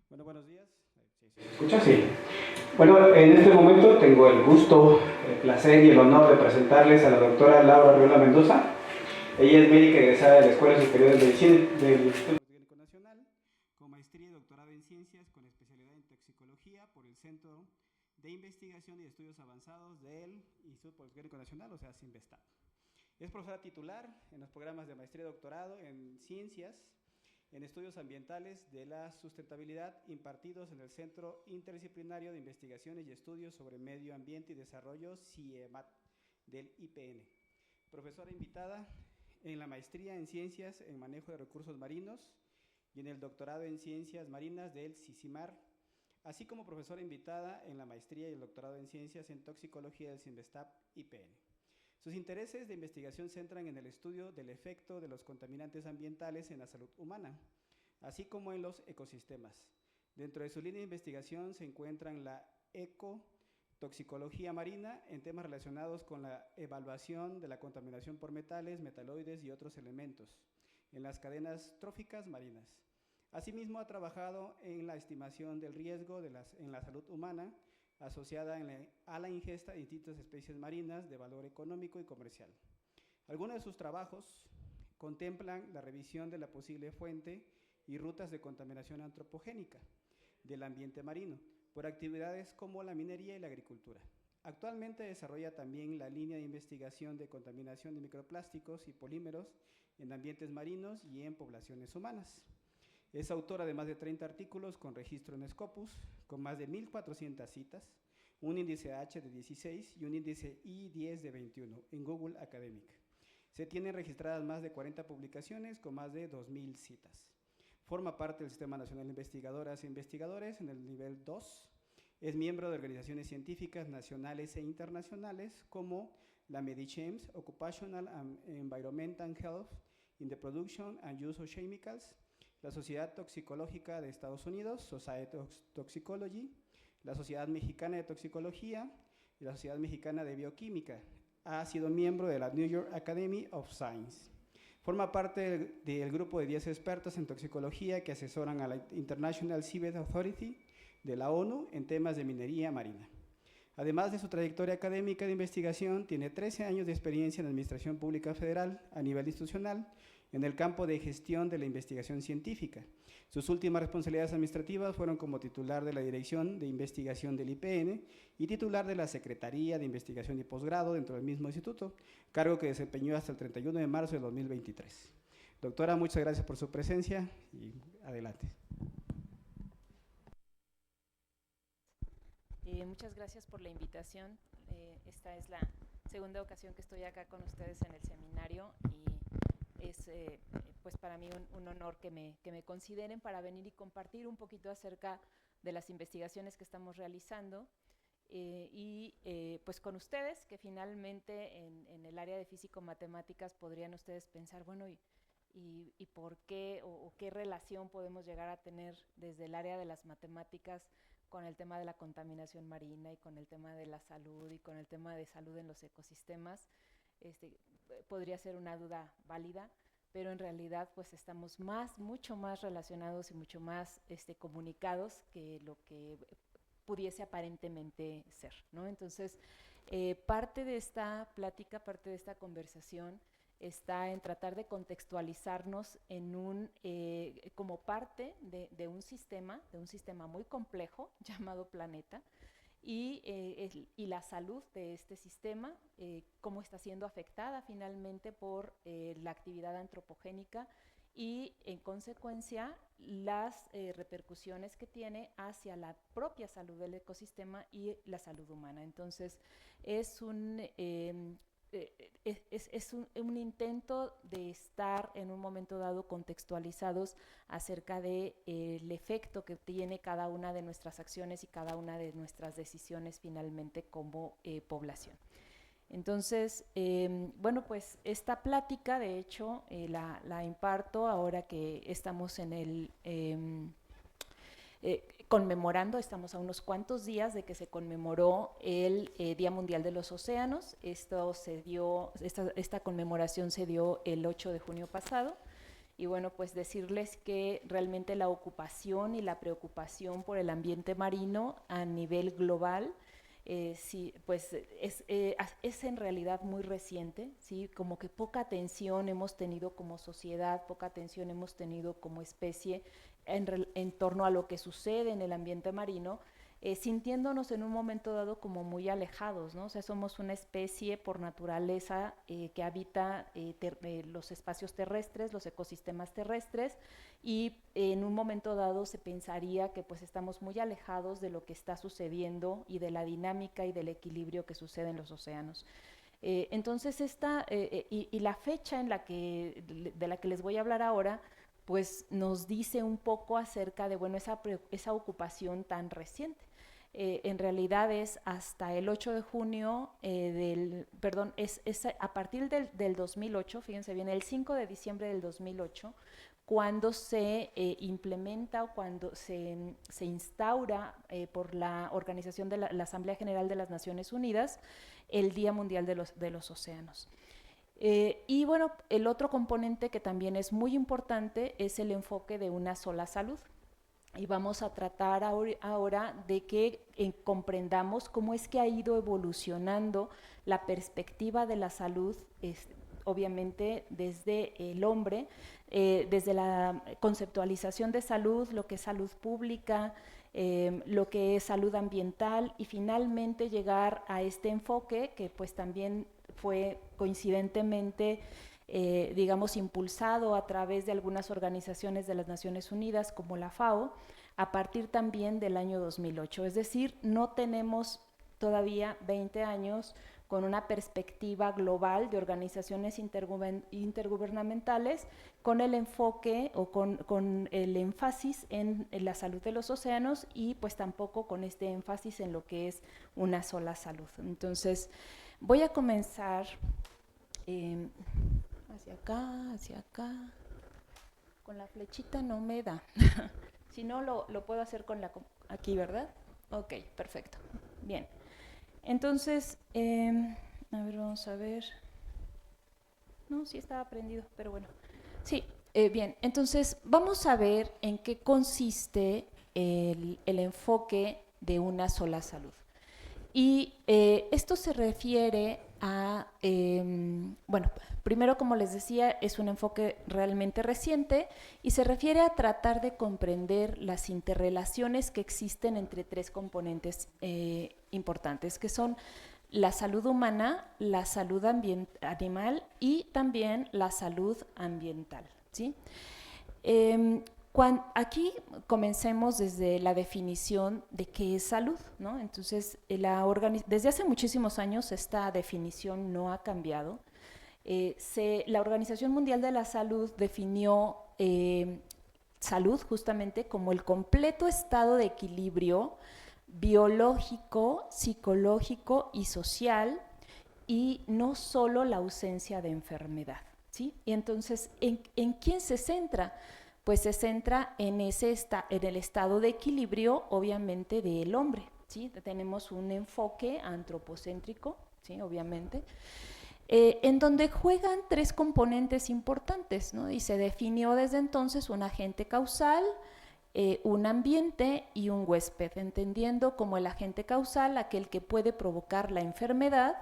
Bueno, buenos días. Sí, sí. ¿Escucha? Sí. Bueno, en este momento tengo el gusto, el placer y el honor de presentarles a la doctora Laura Riola Mendoza. Ella es médica egresada de la Escuela Superior de Medicina del Instituto Técnico Nacional, con maestría y doctorado en ciencias, con especialidad en toxicología por el Centro de Investigación y Estudios Avanzados del Instituto Politécnico Nacional, o sea, CINVESTAP. Es profesora titular en los programas de maestría y doctorado en ciencias, en estudios ambientales de la sustentabilidad impartidos en el Centro Interdisciplinario de Investigaciones y Estudios sobre Medio Ambiente y Desarrollo, CIEMAT, del IPN. Profesora invitada en la maestría en Ciencias en Manejo de Recursos Marinos y en el doctorado en Ciencias Marinas del CICIMAR, así como profesora invitada en la maestría y el doctorado en Ciencias en Toxicología del CINVESTAP IPN. Sus intereses de investigación centran en el estudio del efecto de los contaminantes ambientales en la salud humana, así como en los ecosistemas. Dentro de su línea de investigación se encuentran la ecotoxicología marina en temas relacionados con la evaluación de la contaminación por metales, metaloides y otros elementos en las cadenas tróficas marinas. Asimismo, ha trabajado en la estimación del riesgo en la salud humana asociada a la ingesta de distintas especies marinas de valor económico y comercial. Algunos de sus trabajos contemplan la revisión de la posible fuente y rutas de contaminación antropogénica del ambiente marino por actividades como la minería y la agricultura. Actualmente desarrolla también la línea de investigación de contaminación de microplásticos y polímeros en ambientes marinos y en poblaciones humanas. Es autora de más de 30 artículos con registro en Scopus, con más de 1.400 citas, un índice H de 16 y un índice I10 de 21 en Google Academic. Se tienen registradas más de 40 publicaciones con más de 2.000 citas. Forma parte del Sistema Nacional de Investigadoras e Investigadores en el nivel 2. Es miembro de organizaciones científicas nacionales e internacionales como la MEDICHEMS, Occupational and Environmental Health in the Production and Use of Chemicals, la Sociedad Toxicológica de Estados Unidos, Society of Toxicology, la Sociedad Mexicana de Toxicología y la Sociedad Mexicana de Bioquímica. Ha sido miembro de la New York Academy of Science. Forma parte del grupo de 10 expertos en toxicología que asesoran a la International Seabed Authority de la ONU en temas de minería marina. Además de su trayectoria académica de investigación, tiene 13 años de experiencia en Administración Pública Federal a nivel institucional en el campo de gestión de la investigación científica. Sus últimas responsabilidades administrativas fueron como titular de la Dirección de Investigación del IPN y titular de la Secretaría de Investigación y Posgrado dentro del mismo instituto, cargo que desempeñó hasta el 31 de marzo de 2023. Doctora, muchas gracias por su presencia y adelante. Muchas gracias por la invitación. Esta es la segunda ocasión que estoy acá con ustedes en el seminario y es pues para mí un honor que me consideren para venir y compartir un poquito acerca de las investigaciones que estamos realizando pues con ustedes, que finalmente en el área de físico-matemáticas podrían ustedes pensar, bueno, y por qué o qué relación podemos llegar a tener desde el área de las matemáticas con el tema de la contaminación marina y con el tema de la salud y con el tema de salud en los ecosistemas. Podría ser una duda válida, pero en realidad pues estamos mucho más relacionados y mucho más comunicados que lo que pudiese aparentemente ser, ¿no? Entonces, parte de esta plática, parte de esta conversación está en tratar de contextualizarnos en como parte de un sistema muy complejo llamado planeta y la salud de este sistema, cómo está siendo afectada finalmente por la actividad antropogénica y en consecuencia las repercusiones que tiene hacia la propia salud del ecosistema y la salud humana. Entonces es un intento de estar en un momento dado contextualizados acerca del efecto que tiene cada una de nuestras acciones y cada una de nuestras decisiones finalmente como población. Entonces, bueno, pues esta plática, de hecho, la imparto ahora que estamos en el conmemorando, estamos a unos cuantos días de que se conmemoró el Día Mundial de los Océanos. Esta conmemoración se dio el 8 de junio pasado Y bueno, pues decirles que realmente la ocupación y la preocupación por el ambiente marino a nivel global sí, pues es en realidad muy reciente, ¿sí? Como que poca atención hemos tenido como sociedad, poca atención hemos tenido como especie en torno a lo que sucede en el ambiente marino, sintiéndonos en un momento dado como muy alejados, ¿no? O sea, somos una especie por naturaleza que habita los espacios terrestres, los ecosistemas terrestres, y en un momento dado se pensaría que pues estamos muy alejados de lo que está sucediendo y de la dinámica y del equilibrio que sucede en los océanos. Entonces y la fecha en de la que les voy a hablar ahora, pues nos dice un poco acerca de, bueno, esa ocupación tan reciente. En realidad es hasta el 8 de junio es a partir del 2008, fíjense bien, el 5 de diciembre del 2008, cuando se implementa o cuando se instaura por la organización de la Asamblea General de las Naciones Unidas el Día Mundial de los Océanos. Y bueno, el otro componente que también es muy importante es el enfoque de una sola salud. Y vamos a tratar ahora de que comprendamos cómo es que ha ido evolucionando la perspectiva de la salud, obviamente desde el hombre, desde la conceptualización de salud, lo que es salud pública, lo que es salud ambiental, y finalmente llegar a este enfoque que pues también fue coincidentemente digamos, impulsado a través de algunas organizaciones de las Naciones Unidas como la FAO, a partir también del año 2008. Es decir, no tenemos todavía 20 años con una perspectiva global de organizaciones intergubernamentales con el enfoque o con el énfasis en la salud de los océanos, y pues tampoco con este énfasis en lo que es una sola salud. Entonces, voy a comenzar hacia acá, con la flechita no me da, si no lo puedo hacer aquí, ¿verdad? Ok, perfecto, bien. Entonces, a ver, vamos a ver, no, sí estaba prendido, pero bueno, sí, bien, entonces vamos a ver en qué consiste el enfoque de una sola salud. Y esto se refiere a, bueno, primero, como les decía, es un enfoque realmente reciente y se refiere a tratar de comprender las interrelaciones que existen entre tres componentes importantes, que son la salud humana, la salud animal y también la salud ambiental, ¿sí? Aquí comencemos desde la definición de qué es salud, ¿no? Entonces, desde hace muchísimos años esta definición no ha cambiado. La Organización Mundial de la Salud definió salud justamente como el completo estado de equilibrio biológico, psicológico y social, y no solo la ausencia de enfermedad, ¿sí? Y entonces, ¿en quién se centra? Pues se centra en el estado de equilibrio, obviamente, del hombre, ¿sí? Tenemos un enfoque antropocéntrico, ¿sí? Obviamente, en donde juegan tres componentes importantes, ¿no? Y se definió desde entonces un agente causal, un ambiente y un huésped, entendiendo como el agente causal aquel que puede provocar la enfermedad,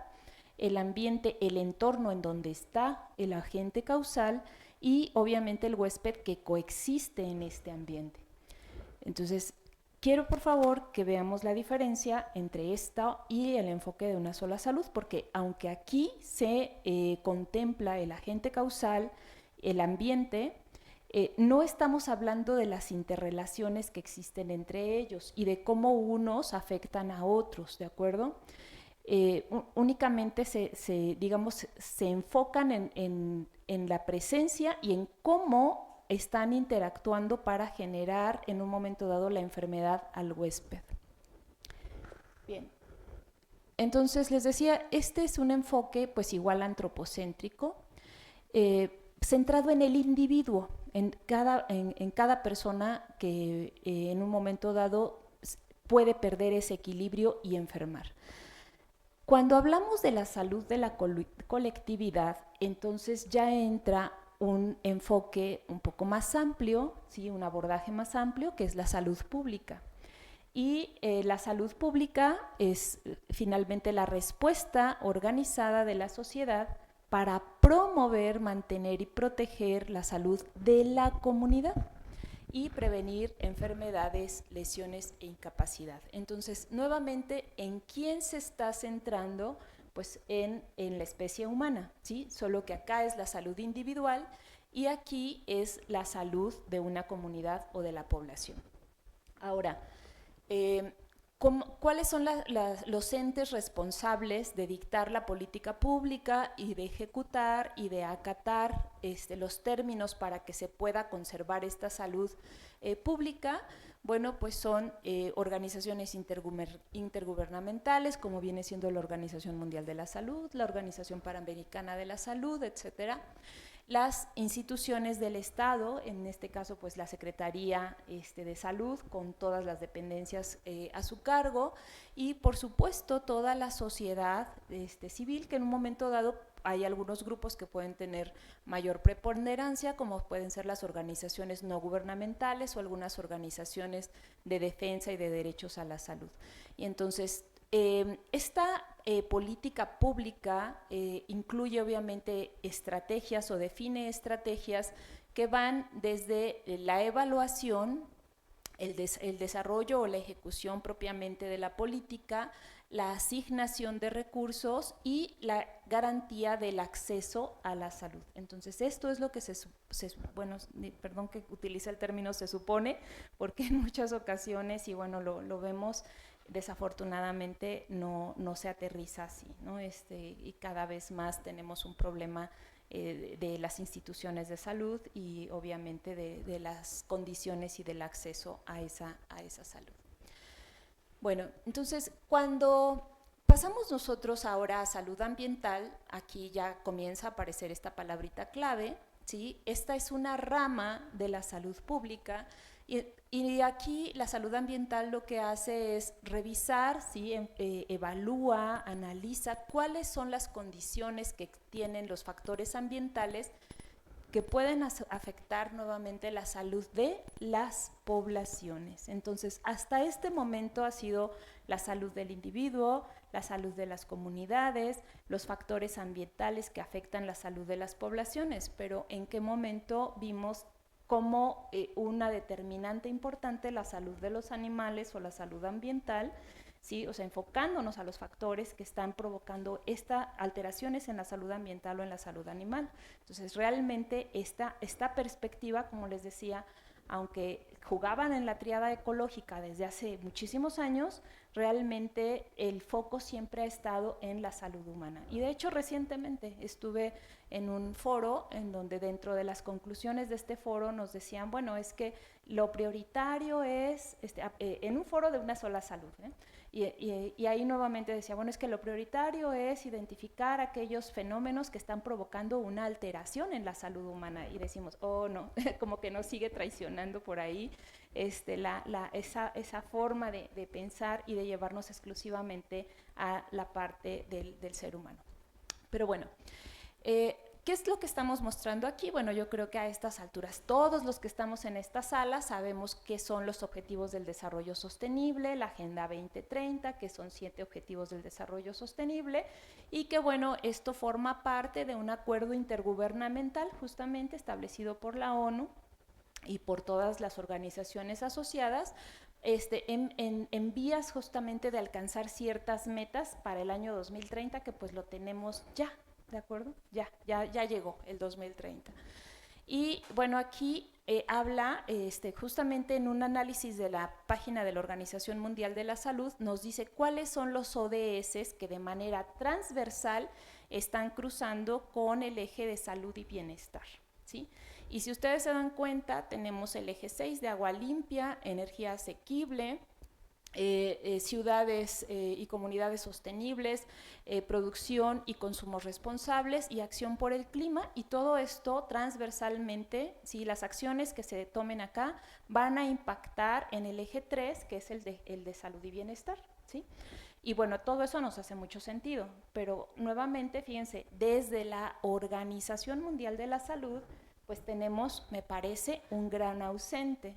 el ambiente, el entorno en donde está el agente causal, y obviamente el huésped que coexiste en este ambiente. Entonces, quiero por favor que veamos la diferencia entre esta y el enfoque de una sola salud, porque aunque aquí se contempla el agente causal, el ambiente, no estamos hablando de las interrelaciones que existen entre ellos y de cómo unos afectan a otros, ¿de acuerdo? Únicamente se enfocan en la presencia y en cómo están interactuando para generar en un momento dado la enfermedad al huésped. Bien, entonces les decía, este es un enfoque pues igual antropocéntrico, centrado en el individuo, en cada persona que en un momento dado puede perder ese equilibrio y enfermar. Cuando hablamos de la salud de la colectividad, entonces ya entra un enfoque un poco más amplio, ¿sí? Un abordaje más amplio, que es la salud pública. Y la salud pública es finalmente la respuesta organizada de la sociedad para promover, mantener y proteger la salud de la comunidad y prevenir enfermedades, lesiones e incapacidad. Entonces, nuevamente, ¿en quién se está centrando? Pues en la especie humana, ¿sí? Solo que acá es la salud individual y aquí es la salud de una comunidad o de la población. Ahora, ¿cuáles son los entes responsables de dictar la política pública y de ejecutar y de acatar los términos para que se pueda conservar esta salud pública? Bueno, pues son organizaciones intergubernamentales, como viene siendo la Organización Mundial de la Salud, la Organización Panamericana de la Salud, etcétera. Las instituciones del Estado, en este caso pues la Secretaría de Salud con todas las dependencias a su cargo y por supuesto toda la sociedad civil, que en un momento dado hay algunos grupos que pueden tener mayor preponderancia, como pueden ser las organizaciones no gubernamentales o algunas organizaciones de defensa y de derechos a la salud. Y entonces esta política pública incluye obviamente estrategias o define estrategias que van desde la evaluación, el desarrollo o la ejecución propiamente de la política, la asignación de recursos y la garantía del acceso a la salud. Entonces, esto es lo que bueno, perdón que utilice el término se supone, porque en muchas ocasiones, y bueno, lo vemos, desafortunadamente no se aterriza así, ¿no? Y cada vez más tenemos un problema de las instituciones de salud y obviamente de las condiciones y del acceso a esa salud. Bueno, entonces cuando pasamos nosotros ahora a salud ambiental, aquí ya comienza a aparecer esta palabrita clave, ¿sí? Esta es una rama de la salud pública y aquí la salud ambiental lo que hace es revisar, ¿sí? Evalúa, analiza cuáles son las condiciones que tienen los factores ambientales que pueden afectar nuevamente la salud de las poblaciones. Entonces, hasta este momento ha sido la salud del individuo, la salud de las comunidades, los factores ambientales que afectan la salud de las poblaciones, pero ¿en qué momento vimos como una determinante importante la salud de los animales o la salud ambiental? ¿Sí? O sea, enfocándonos a los factores que están provocando estas alteraciones en la salud ambiental o en la salud animal. Entonces, realmente esta perspectiva, como les decía, aunque jugaban en la tríada ecológica desde hace muchísimos años, realmente el foco siempre ha estado en la salud humana. Y de hecho, recientemente estuve en un foro en donde dentro de las conclusiones de este foro nos decían, bueno, es que lo prioritario es, en un foro de una sola salud, y ahí nuevamente decía, bueno, es que lo prioritario es identificar aquellos fenómenos que están provocando una alteración en la salud humana. Y decimos, oh no, como que nos sigue traicionando por ahí esa forma de pensar y de llevarnos exclusivamente a la parte del ser humano. Pero bueno, ¿qué es lo que estamos mostrando aquí? Bueno, yo creo que a estas alturas todos los que estamos en esta sala sabemos qué son los objetivos del desarrollo sostenible, la Agenda 2030, que son 7 objetivos del desarrollo sostenible, y que bueno, esto forma parte de un acuerdo intergubernamental justamente establecido por la ONU y por todas las organizaciones asociadas, en vías justamente de alcanzar ciertas metas para el año 2030, que pues lo tenemos ya. ¿De acuerdo? Ya llegó el 2030. Y bueno, aquí habla justamente en un análisis de la página de la Organización Mundial de la Salud, nos dice cuáles son los ODS que de manera transversal están cruzando con el eje de salud y bienestar, ¿sí? Y si ustedes se dan cuenta, tenemos el eje 6 de agua limpia, energía asequible, ciudades y comunidades sostenibles, producción y consumos responsables y acción por el clima, y todo esto transversalmente, ¿sí? Las acciones que se tomen acá van a impactar en el eje 3, que es el de salud y bienestar, ¿sí? Y bueno, todo eso nos hace mucho sentido, pero nuevamente, fíjense, desde la Organización Mundial de la Salud pues tenemos, me parece, un gran ausente.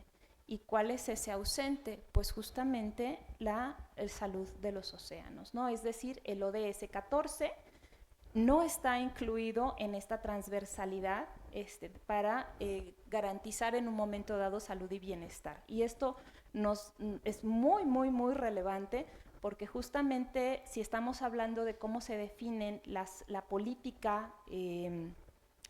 ¿Y cuál es ese ausente? Pues justamente la salud de los océanos, ¿no? Es decir, el ODS 14 no está incluido en esta transversalidad para garantizar en un momento dado salud y bienestar. Y esto es muy, muy, muy relevante porque justamente si estamos hablando de cómo se definen la política,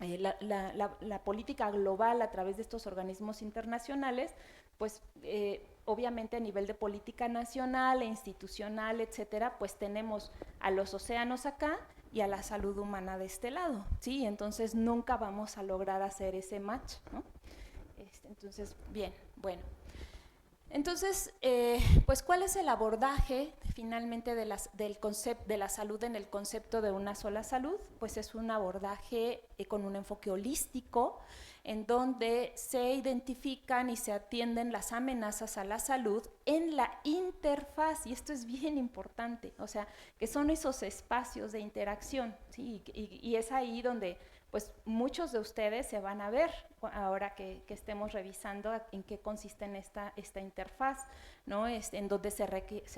la política global a través de estos organismos internacionales, pues obviamente a nivel de política nacional e institucional, etcétera, pues tenemos a los océanos acá y a la salud humana de este lado, ¿sí? Entonces nunca vamos a lograr hacer ese match, ¿no? Entonces, bien, bueno. Entonces, pues, ¿cuál es el abordaje finalmente del concepto de la salud en el concepto de una sola salud? Pues es un abordaje con un enfoque holístico, en donde se identifican y se atienden las amenazas a la salud en la interfaz, y esto es bien importante, o sea, que son esos espacios de interacción, ¿sí? Y es ahí donde pues muchos de ustedes se van a ver ahora que estemos revisando en qué consiste en esta interfaz, ¿no? En donde se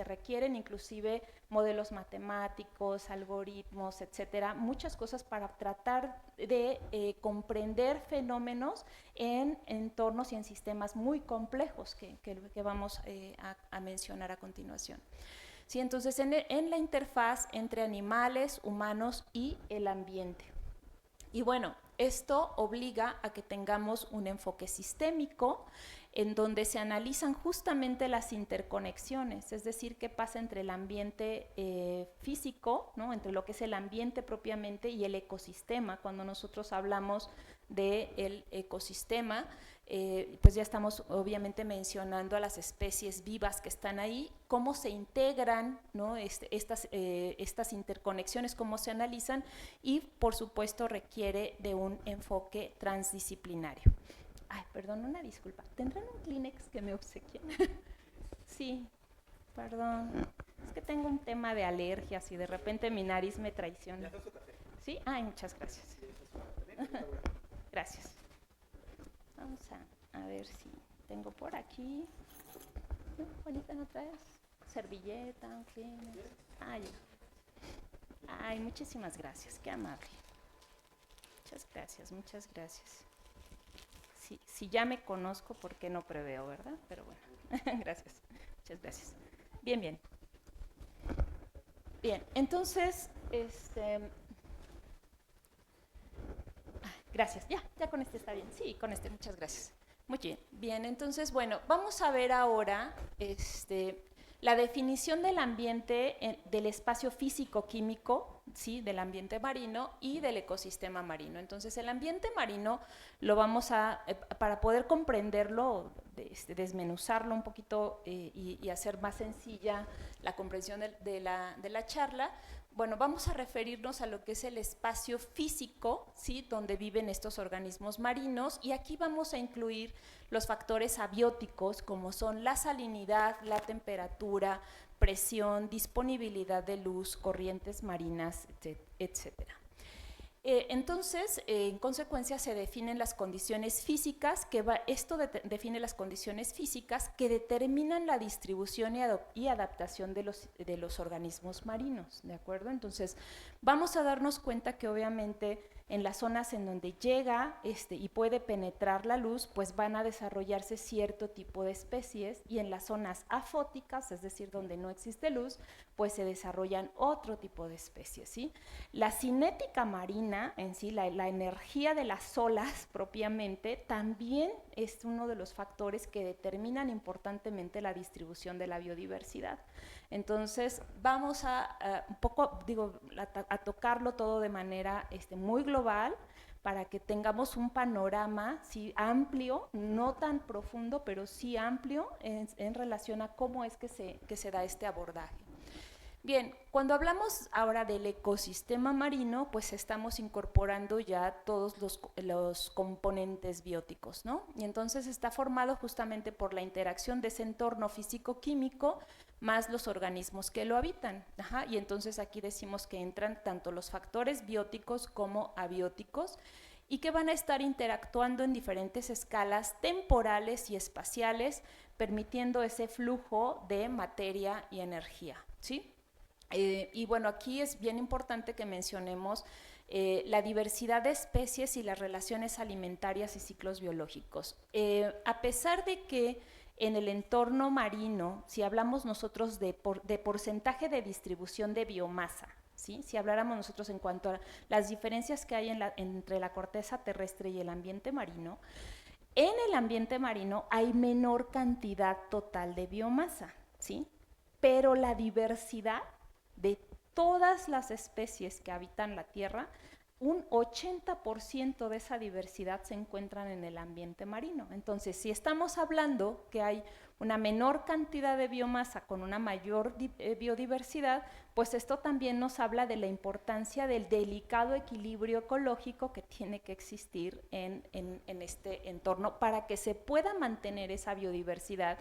requieren inclusive modelos matemáticos, algoritmos, etcétera, muchas cosas para tratar de comprender fenómenos en entornos y en sistemas muy complejos que vamos a mencionar a continuación. Sí, entonces, en la interfaz entre animales, humanos y el ambiente. Y bueno, esto obliga a que tengamos un enfoque sistémico en donde se analizan justamente las interconexiones, es decir, qué pasa entre el ambiente físico, ¿no? Entre lo que es el ambiente propiamente y el ecosistema. Cuando nosotros hablamos del ecosistema, pues ya estamos obviamente mencionando a las especies vivas que están ahí, cómo se integran, ¿no? estas interconexiones, cómo se analizan, y por supuesto requiere de un enfoque transdisciplinario. Ay, perdón, una disculpa. ¿Tendrán un Kleenex que me obsequien? Sí, perdón. Es que tengo un tema de alergias y de repente mi nariz me traiciona. ¿Sí? Ay, muchas gracias. Gracias. Vamos a ver si tengo por aquí. ¿No? Ahorita no traes servilleta, un Kleenex. Ay, muchísimas gracias. Qué amable. Muchas gracias, muchas gracias. Si ya me conozco, ¿por qué no preveo, verdad? Pero bueno, gracias, muchas gracias. Bien, bien. Bien, entonces, gracias, ya con este está bien. Sí, con este, muchas gracias. Muy bien, bien, entonces, bueno, vamos a ver ahora la definición del ambiente, del espacio físico-químico, ¿sí? Del ambiente marino y del ecosistema marino. Entonces, el ambiente marino lo vamos para poder comprenderlo, desmenuzarlo un poquito y hacer más sencilla la comprensión de la charla. Bueno, vamos a referirnos a lo que es el espacio físico, ¿sí? Donde viven estos organismos marinos, y aquí vamos a incluir los factores abióticos como son la salinidad, la temperatura, presión, disponibilidad de luz, corrientes marinas, etcétera. Entonces, en consecuencia, se definen las condiciones físicas, define las condiciones físicas que determinan la distribución y adaptación de los organismos marinos, ¿de acuerdo? Entonces, vamos a darnos cuenta que obviamente en las zonas en donde llega y puede penetrar la luz, pues van a desarrollarse cierto tipo de especies, y en las zonas afóticas, es decir, donde no existe luz, pues se desarrollan otro tipo de especies, ¿sí? La cinética marina en sí, la energía de las olas propiamente, también es uno de los factores que determinan importantemente la distribución de la biodiversidad. Entonces, vamos a tocarlo todo de manera muy global, para que tengamos un panorama sí amplio, no tan profundo, pero sí amplio en relación a cómo es que se da este abordaje. Bien, cuando hablamos ahora del ecosistema marino, pues estamos incorporando ya todos los componentes bióticos, ¿no? Y entonces está formado justamente por la interacción de ese entorno físico-químico más los organismos que lo habitan. Y entonces aquí decimos que entran tanto los factores bióticos como abióticos, y que van a estar interactuando en diferentes escalas temporales y espaciales, permitiendo ese flujo de materia y energía, ¿sí? Y bueno, aquí es bien importante que mencionemos la diversidad de especies y las relaciones alimentarias y ciclos biológicos. A pesar de que en el entorno marino, si hablamos nosotros de porcentaje de distribución de biomasa, ¿sí? Si habláramos nosotros en cuanto a las diferencias que hay entre la corteza terrestre y el ambiente marino, en el ambiente marino hay menor cantidad total de biomasa, ¿sí? Pero la diversidad de todas las especies que habitan la Tierra, un 80% de esa diversidad se encuentran en el ambiente marino. Entonces, si estamos hablando que hay una menor cantidad de biomasa con una mayor biodiversidad, pues esto también nos habla de la importancia del delicado equilibrio ecológico que tiene que existir en este entorno para que se pueda mantener esa biodiversidad.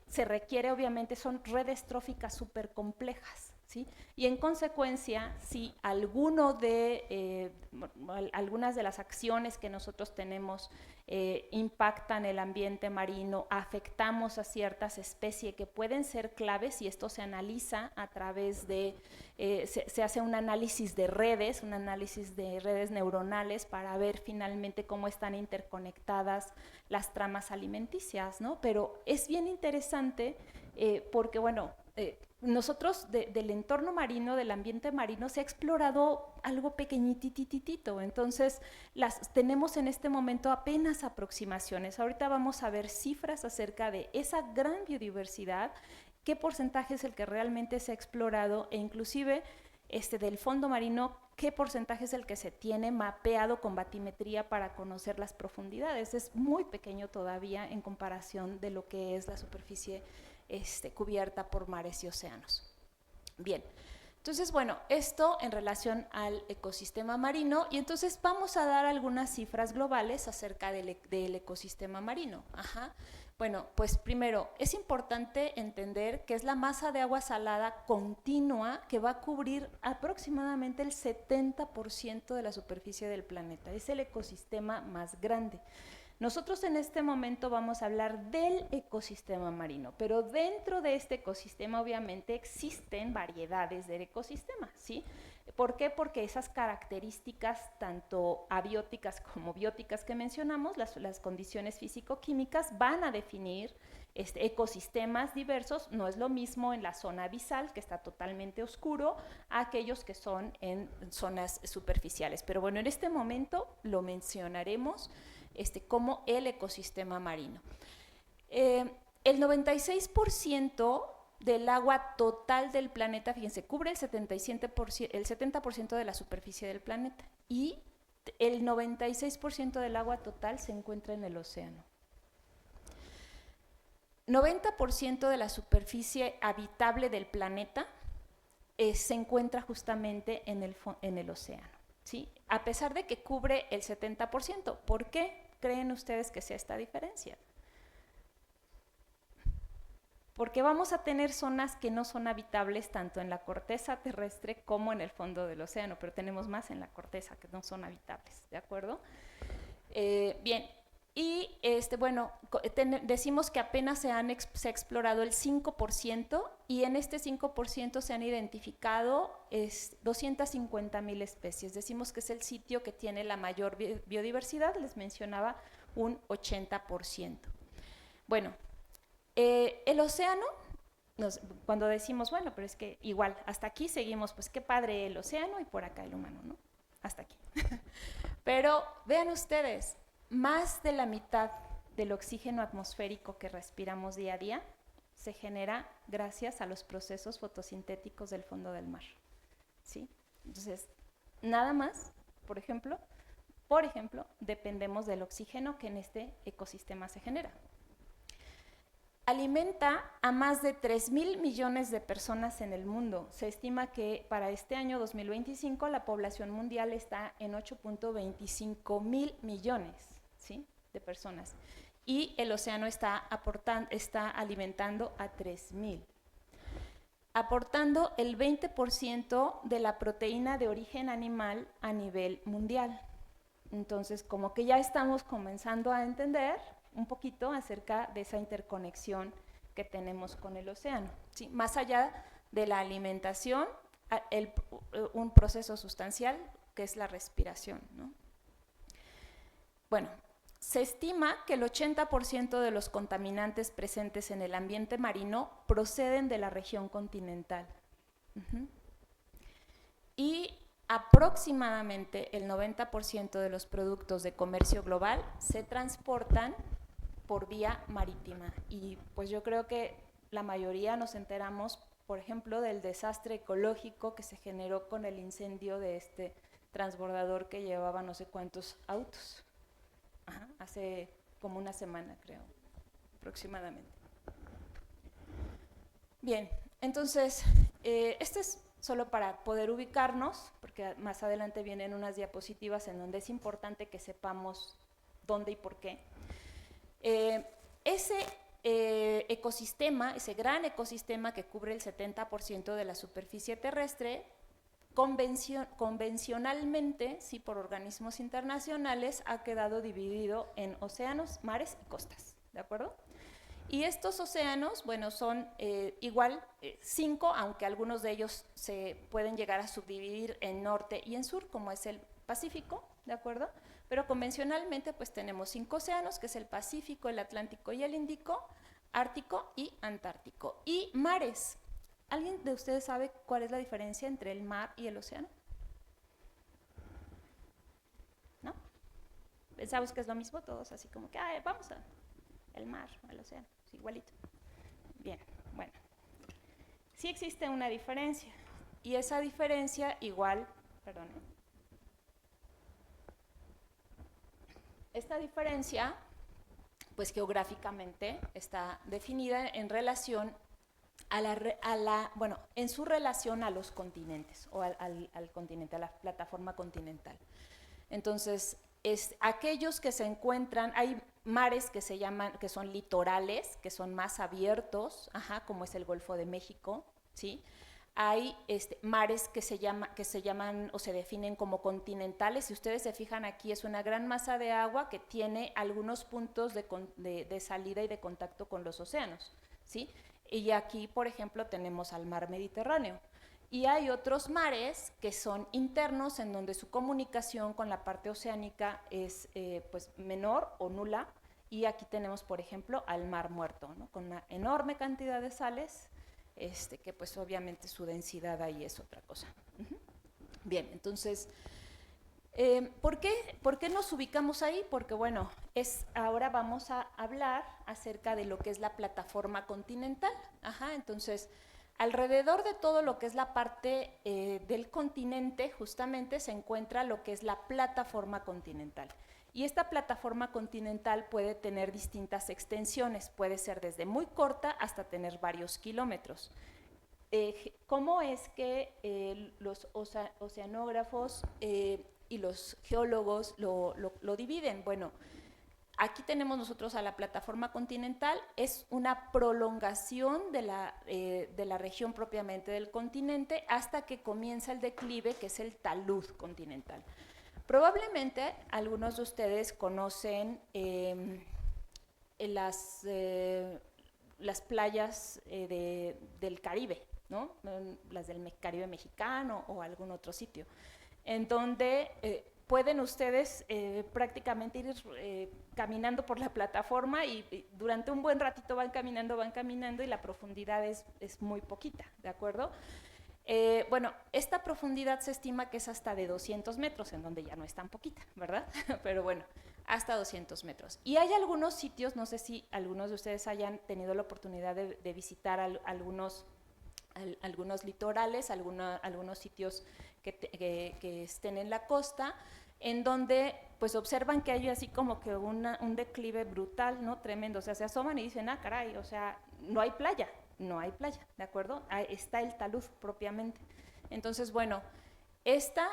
Se requiere, obviamente, son redes tróficas súper complejas, ¿sí? Y en consecuencia, si algunas de las acciones que nosotros tenemos impactan el ambiente marino, afectamos a ciertas especies que pueden ser claves, y esto se analiza a través de, se hace un análisis de redes neuronales para ver finalmente cómo están interconectadas las tramas alimenticias, ¿no? Pero es bien interesante porque, bueno, nosotros del entorno marino, del ambiente marino, se ha explorado algo pequeñitititito. Entonces, tenemos en este momento apenas aproximaciones. Ahorita vamos a ver cifras acerca de esa gran biodiversidad, qué porcentaje es el que realmente se ha explorado, e inclusive del fondo marino, qué porcentaje es el que se tiene mapeado con batimetría para conocer las profundidades. Es muy pequeño todavía en comparación de lo que es la superficie cubierta por mares y océanos. Bien, entonces, bueno, esto en relación al ecosistema marino, y entonces vamos a dar algunas cifras globales acerca del ecosistema marino. Ajá. Bueno, pues primero, es importante entender que es la masa de agua salada continua que va a cubrir aproximadamente el 70% de la superficie del planeta. Es el ecosistema más grande. Nosotros en este momento vamos a hablar del ecosistema marino, pero dentro de este ecosistema obviamente existen variedades del ecosistema, ¿sí? ¿Por qué? Porque esas características tanto abióticas como bióticas que mencionamos, las condiciones físico-químicas, van a definir ecosistemas diversos. No es lo mismo en la zona abisal, que está totalmente oscuro, a aquellos que son en zonas superficiales. Pero bueno, en este momento lo mencionaremos como el ecosistema marino. El 96% del agua total del planeta, fíjense, cubre el 70% de la superficie del planeta, y el 96% del agua total se encuentra en el océano. 90% de la superficie habitable del planeta se encuentra justamente en el océano, ¿sí? A pesar de que cubre el 70%. ¿Por qué creen ustedes que sea esta diferencia? Porque vamos a tener zonas que no son habitables tanto en la corteza terrestre como en el fondo del océano, pero tenemos más en la corteza que no son habitables, ¿de acuerdo? Bien, y bueno, decimos que apenas se ha explorado el 5%, y en este 5% se han identificado 250,000 especies. Decimos que es el sitio que tiene la mayor biodiversidad, les mencionaba un 80%. Bueno, el océano, cuando decimos, bueno, pero es que igual, hasta aquí seguimos, pues qué padre el océano y por acá el humano, ¿no? Hasta aquí. Pero vean ustedes, más de la mitad del oxígeno atmosférico que respiramos día a día se genera gracias a los procesos fotosintéticos del fondo del mar, ¿sí? Entonces, nada más, por ejemplo, dependemos del oxígeno que en este ecosistema se genera. Alimenta a más de 3,000 millones de personas en el mundo. Se estima que para este año 2025 la población mundial está en 8.25 mil millones, ¿sí?, de personas. Y el océano está alimentando a 3,000. Aportando el 20% de la proteína de origen animal a nivel mundial. Entonces, como que ya estamos comenzando a entender un poquito acerca de esa interconexión que tenemos con el océano, ¿sí? Más allá de la alimentación, un proceso sustancial que es la respiración, ¿no? Bueno, se estima que el 80% de los contaminantes presentes en el ambiente marino proceden de la región continental. Y aproximadamente el 90% de los productos de comercio global se transportan por vía marítima. Y pues yo creo que la mayoría nos enteramos, por ejemplo, del desastre ecológico que se generó con el incendio de este transbordador que llevaba no sé cuántos autos. Hace como una semana, creo, aproximadamente. Bien, entonces, este es solo para poder ubicarnos, porque más adelante vienen unas diapositivas en donde es importante que sepamos dónde y por qué. Ese ecosistema, ese gran ecosistema que cubre el 70% de la superficie terrestre, convencionalmente, sí, por organismos internacionales, ha quedado dividido en océanos, mares y costas, ¿de acuerdo? Y estos océanos, bueno, son igual 5, aunque algunos de ellos se pueden llegar a subdividir en norte y en sur, como es el Pacífico, ¿de acuerdo? Pero convencionalmente, pues tenemos 5 océanos, que es el Pacífico, el Atlántico y el Índico, Ártico y Antártico. Y mares. ¿Alguien de ustedes sabe cuál es la diferencia entre el mar y el océano? ¿No? Pensamos que es lo mismo todos, así como que, vamos al mar, al océano, es igualito. Bien, bueno. Sí existe una diferencia, y esa diferencia igual, perdón. Esta diferencia, pues geográficamente, está definida en relación bueno, en su relación a los continentes o al continente, a la plataforma continental. Entonces, aquellos que se encuentran, hay mares que que son litorales, que son más abiertos, como es el Golfo de México, ¿sí? Hay mares que se llaman o se definen como continentales. Si ustedes se fijan aquí, es una gran masa de agua que tiene algunos puntos de salida y de contacto con los océanos, ¿sí? Y aquí, por ejemplo, tenemos al mar Mediterráneo. Y hay otros mares que son internos, en donde su comunicación con la parte oceánica es pues menor o nula. Y aquí tenemos, por ejemplo, al mar Muerto, ¿no? Con una enorme cantidad de sales, que pues obviamente su densidad ahí es otra cosa. Bien, entonces, ¿por qué nos ubicamos ahí? Porque bueno, ahora vamos a hablar acerca de lo que es la plataforma continental. Entonces, alrededor de todo lo que es la parte del continente, justamente se encuentra lo que es la plataforma continental. Y esta plataforma continental puede tener distintas extensiones, puede ser desde muy corta hasta tener varios kilómetros. ¿Cómo es que los oceanógrafos y los geólogos lo dividen? Bueno, aquí tenemos nosotros a la plataforma continental, es una prolongación de la región propiamente del continente hasta que comienza el declive, que es el talud continental. Probablemente algunos de ustedes conocen las playas del Caribe, ¿no? Las del Caribe mexicano o algún otro sitio, en donde pueden ustedes prácticamente ir caminando por la plataforma y durante un buen ratito van caminando y la profundidad es muy poquita, ¿de acuerdo? Bueno, esta profundidad se estima que es hasta de 200 metros, en donde ya no es tan poquita, ¿verdad? Pero bueno, hasta 200 metros. Y hay algunos sitios, no sé si algunos de ustedes hayan tenido la oportunidad de visitar algunos litorales, algunos sitios que estén en la costa, en donde pues observan que hay así como que un declive brutal, ¿no? Tremendo. O sea, se asoman y dicen, caray, o sea, no hay playa, ¿de acuerdo? Está el talud propiamente. Entonces, bueno, está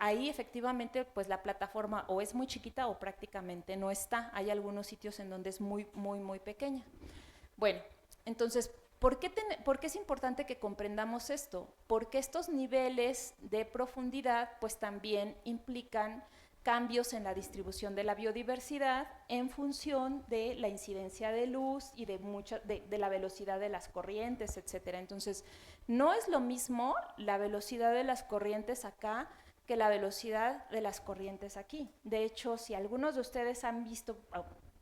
ahí efectivamente, pues la plataforma o es muy chiquita o prácticamente no está. Hay algunos sitios en donde es muy, muy, muy pequeña. Bueno, entonces, ¿por qué es importante que comprendamos esto? Porque estos niveles de profundidad pues también implican cambios en la distribución de la biodiversidad en función de la incidencia de luz y de la velocidad de las corrientes, etcétera. Entonces, no es lo mismo la velocidad de las corrientes acá que la velocidad de las corrientes aquí. De hecho, si algunos de ustedes han visto,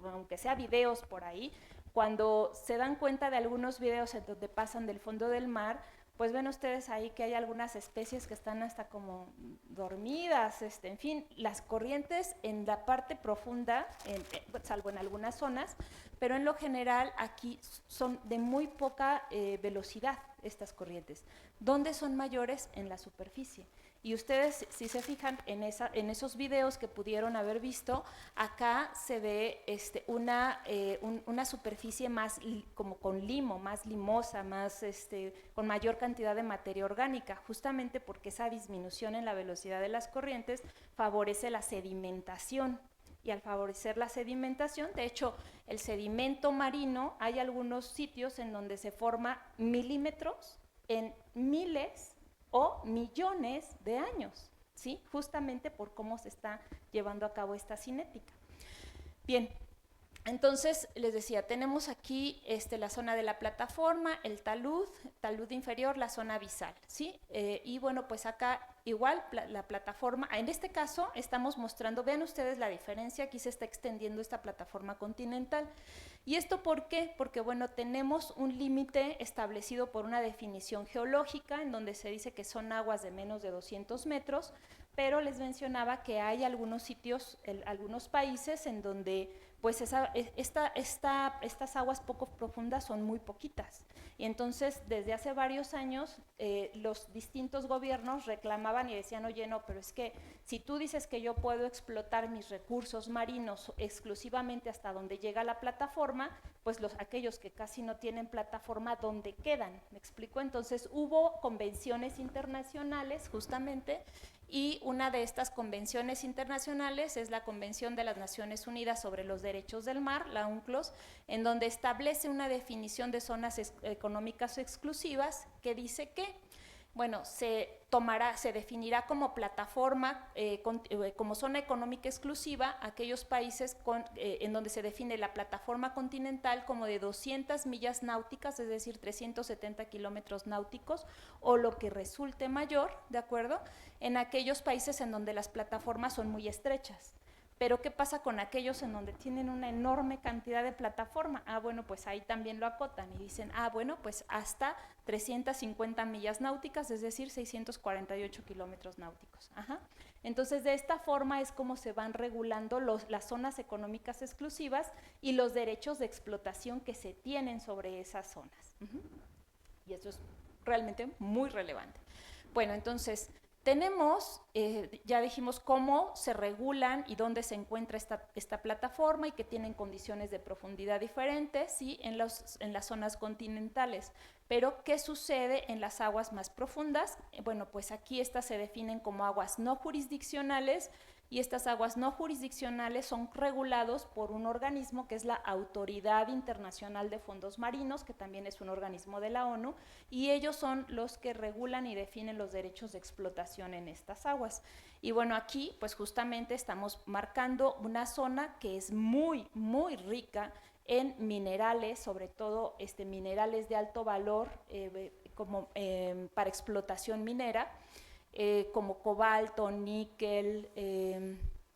aunque sea videos por ahí, cuando se dan cuenta de algunos videos en donde pasan del fondo del mar, pues ven ustedes ahí que hay algunas especies que están hasta como dormidas, en fin, las corrientes en la parte profunda, salvo en algunas zonas, pero en lo general aquí son de muy poca velocidad estas corrientes. ¿Dónde son mayores? En la superficie. Y ustedes, si se fijan en esos videos que pudieron haber visto, acá se ve una superficie más como con limo, más limosa, más con mayor cantidad de materia orgánica, justamente porque esa disminución en la velocidad de las corrientes favorece la sedimentación. Y al favorecer la sedimentación, de hecho, el sedimento marino, hay algunos sitios en donde se forma milímetros en miles o millones de años, ¿sí? Justamente por cómo se está llevando a cabo esta cinética. Bien, entonces les decía, tenemos aquí la zona de la plataforma, el talud inferior, la zona abisal, ¿sí? Y bueno, pues acá igual la plataforma, en este caso estamos mostrando, vean ustedes la diferencia, aquí se está extendiendo esta plataforma continental. ¿Y esto por qué? Porque bueno, tenemos un límite establecido por una definición geológica en donde se dice que son aguas de menos de 200 metros, pero les mencionaba que hay algunos sitios, algunos países en donde pues estas aguas poco profundas son muy poquitas. Y entonces, desde hace varios años, los distintos gobiernos reclamaban y decían, oye, no, pero es que si tú dices que yo puedo explotar mis recursos marinos exclusivamente hasta donde llega la plataforma, pues aquellos que casi no tienen plataforma, ¿dónde quedan? ¿Me explico? Entonces, hubo convenciones internacionales, justamente, y una de estas convenciones internacionales es la Convención de las Naciones Unidas sobre los Derechos del Mar, la UNCLOS, en donde establece una definición de zonas económicas exclusivas que dice que, bueno, se definirá como plataforma, como zona económica exclusiva, aquellos países en donde se define la plataforma continental como de 200 millas náuticas, es decir, 370 kilómetros náuticos, o lo que resulte mayor, ¿de acuerdo? En aquellos países en donde las plataformas son muy estrechas. Pero ¿qué pasa con aquellos en donde tienen una enorme cantidad de plataforma? Ah, bueno, pues ahí también lo acotan y dicen, bueno, pues hasta 350 millas náuticas, es decir, 648 kilómetros náuticos. Ajá. Entonces, de esta forma es como se van regulando las zonas económicas exclusivas y los derechos de explotación que se tienen sobre esas zonas. Y eso es realmente muy relevante. Bueno, entonces, tenemos, ya dijimos cómo se regulan y dónde se encuentra esta plataforma y que tienen condiciones de profundidad diferentes, ¿sí? en las zonas continentales. Pero, ¿qué sucede en las aguas más profundas? Bueno, pues aquí estas se definen como aguas no jurisdiccionales, y estas aguas no jurisdiccionales son regulados por un organismo que es la Autoridad Internacional de Fondos Marinos, que también es un organismo de la ONU, y ellos son los que regulan y definen los derechos de explotación en estas aguas. Y bueno, aquí pues justamente estamos marcando una zona que es muy, muy rica en minerales, sobre todo minerales de alto valor para explotación minera, como cobalto, níquel,